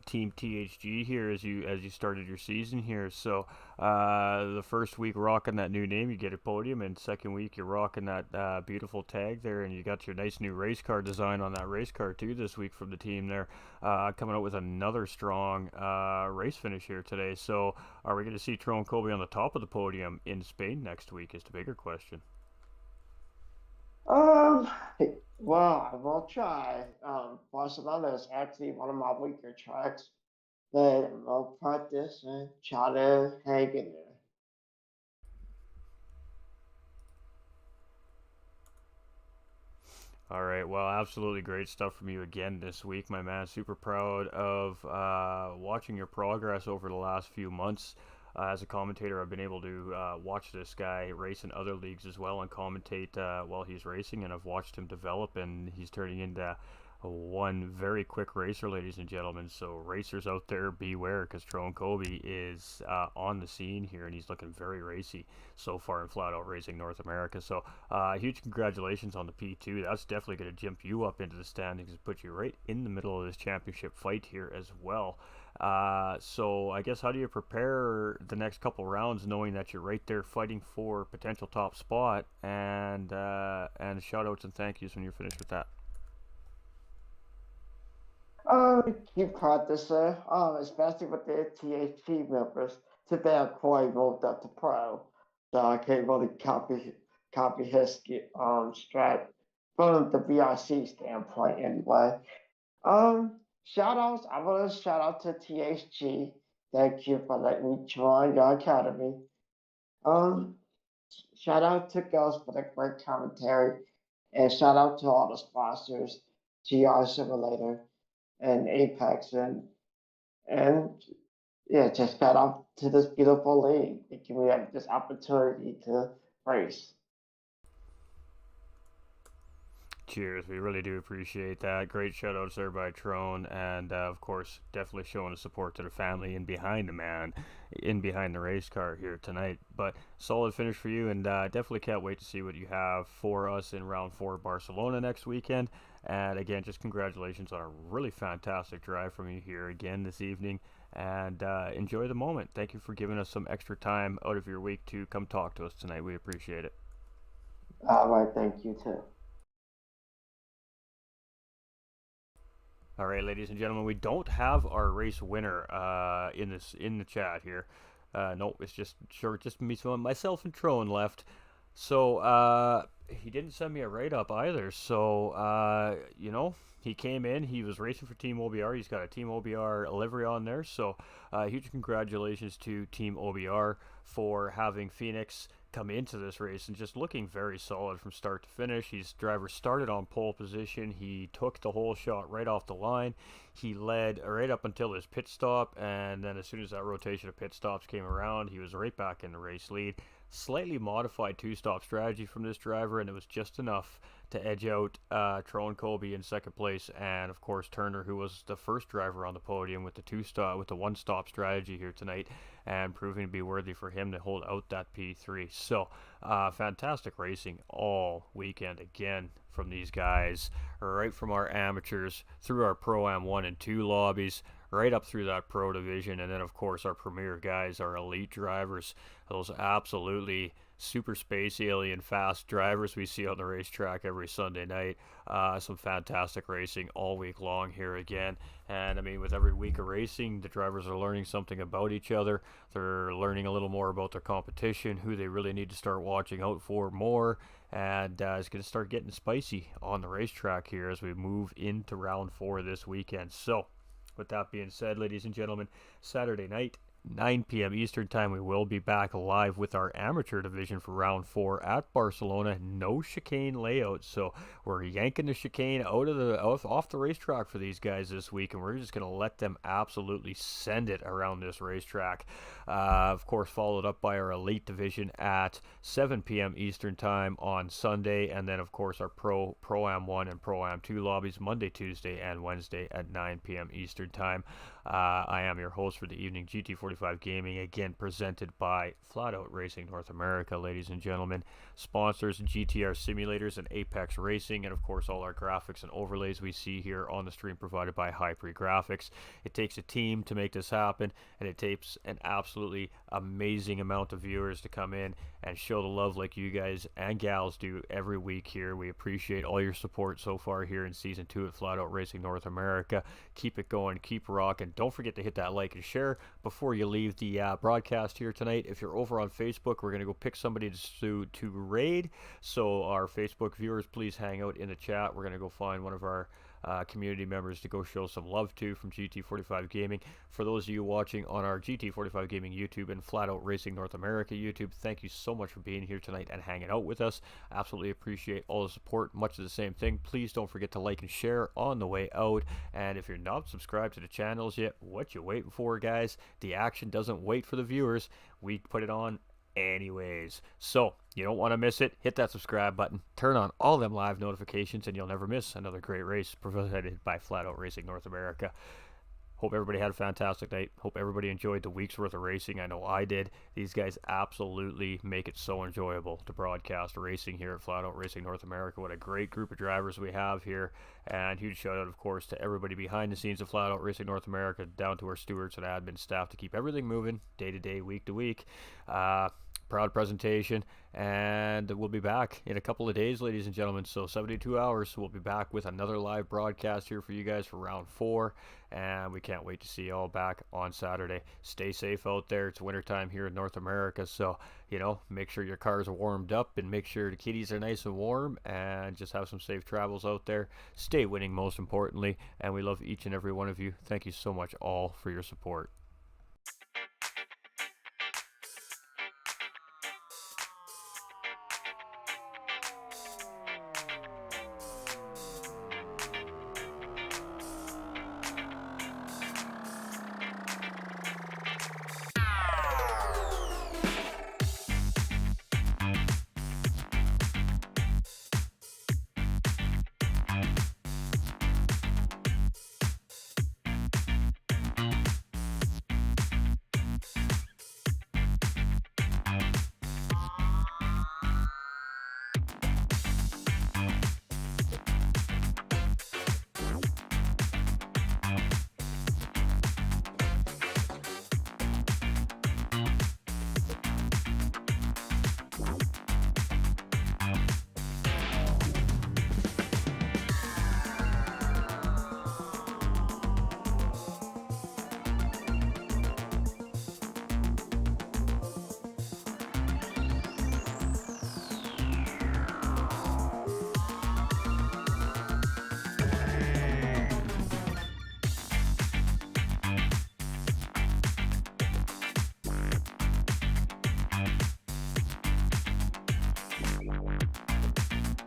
Team THG here as you started your season here. So the first week rocking that new name, you get a podium, and second week you're rocking that beautiful tag there, and you got your nice new race car design on that race car too this week from the team there, coming out with another strong race finish here today. So are we going to see Tyrone Colby on the top of the podium in Spain next week? Is the bigger question. Um, well, I will try. Barcelona is actually one of my weaker tracks, but I'll practice and try to hang in there. All right. Well, absolutely great stuff from you again this week, my man. Super proud of watching your progress over the last few months. As a commentator, I've been able to watch this guy race in other leagues as well and commentate while he's racing, and I've watched him develop, and he's turning into one very quick racer, ladies and gentlemen. So racers out there, beware, because Tyrone Colby is on the scene here, and he's looking very racy so far in flat out racing North America. So huge congratulations on the P2. That's definitely going to jump you up into the standings and put you right in the middle of this championship fight here as well. So I guess how do you prepare the next couple rounds, knowing that you're right there fighting for potential top spot, and shout outs and thank yous when you're finished with that. Keep practicing, especially with the THT members. Today, Corey moved up to pro, so I can't really copy his strat from the VRC standpoint anyway. Shout outs. I want to shout out to THG. Thank you for letting me join your academy. Um, Shout out to Ghost for the great commentary, and shout out to all the sponsors, GR Simulator and Apex, and yeah, just shout out to this beautiful league that give me this opportunity to race. Cheers. We really do appreciate that. Great shout outs there by Trone. And of course, definitely showing the support to the family in behind the man, in behind the race car here tonight. But solid finish for you. And definitely can't wait to see what you have for us in round four Barcelona next weekend. And again, just congratulations on a really fantastic drive from you here again this evening. And enjoy the moment. Thank you for giving us some extra time out of your week to come talk to us tonight. We appreciate it. All right, thank you too. All right, ladies and gentlemen, we don't have our race winner in the chat here. No, it's just me, so myself and Trone left. So he didn't send me a write up either. So he came in. He was racing for Team OBR. He's got a Team OBR livery on there. So huge congratulations to Team OBR for having Phoenix come into this race and just looking very solid from start to finish. His driver started on pole position. He took the whole shot right off the line. He led right up until his pit stop, and then as soon as that rotation of pit stops came around, he was right back in the race lead. Slightly modified two-stop strategy from this driver, and it was just enough to edge out Tyrone Colby in second place, and of course Turner, who was the first driver on the podium with the one-stop strategy here tonight, and proving to be worthy for him to hold out that P3. So fantastic racing all weekend again from these guys, right from our amateurs through our Pro-Am 1 and 2 lobbies, right up through that pro division, and then of course our premier guys, our elite drivers, those absolutely super space alien fast drivers we see on the racetrack every Sunday night. Some fantastic racing all week long here again. And I mean, with every week of racing, the drivers are learning something about each other. They're learning a little more about their competition, who they really need to start watching out for more. And it's going to start getting spicy on the racetrack here as we move into round four this weekend. So, with that being said, ladies and gentlemen, Saturday night, 9 p.m. Eastern Time, we will be back live with our amateur division for round four at Barcelona. No chicane layout, so we're yanking the chicane off the racetrack for these guys this week, and we're just going to let them absolutely send it around this racetrack. Of course, followed up by our elite division at 7 p.m. Eastern Time on Sunday, and then of course our Pro-Am 1 and Pro-Am 2 lobbies Monday, Tuesday, and Wednesday at 9 p.m. Eastern Time. I am your host for the evening, GT45 Gaming, again presented by Flat Out Racing North America, ladies and gentlemen. Sponsors GTR Simulators and Apex Racing, and of course all our graphics and overlays we see here on the stream provided by Hypre Graphics. It takes a team to make this happen, and it takes an absolutely amazing amount of viewers to come in and show the love like you guys and gals do every week here. We appreciate all your support so far here in Season 2 at Flat Out Racing North America. Keep it going, keep rocking. Don't forget to hit that like and share before you leave the broadcast here tonight. If you're over on Facebook, we're going to go pick somebody to raid. So our Facebook viewers, please hang out in the chat. We're going to go find one of our community members to go show some love to from GT45 Gaming. For those of you watching on our GT45 Gaming YouTube and Flat Out Racing North America YouTube, thank you so much for being here tonight and hanging out with us. Absolutely appreciate all the support. Much of the same thing. Please don't forget to like and share on the way out. And if you're not subscribed to the channels yet, what you waiting for, guys? The action doesn't wait for the viewers. We put it on anyways. So you don't want to miss it. Hit that subscribe button, turn on all them live notifications, and you'll never miss another great race provided by Flat Out Racing North America. Hope everybody had a fantastic night. Hope everybody enjoyed the week's worth of racing. I know I did. These guys absolutely make it so enjoyable to broadcast racing here at Flat Out Racing North America. What a great group of drivers we have here. And huge shout out, of course, to everybody behind the scenes of Flat Out Racing North America, down to our stewards and admin staff to keep everything moving day to day, week to week. Proud presentation, and we'll be back in a couple of days, ladies and gentlemen. So 72 hours, we'll be back with another live broadcast here for you guys for round four, and we can't wait to see you all back on Saturday. Stay safe out there. It's wintertime here in North America, so make sure your cars are warmed up and make sure the kitties are nice and warm, and just have some safe travels out there. Stay winning, most importantly, and we love each and every one of you. Thank you so much all for your support.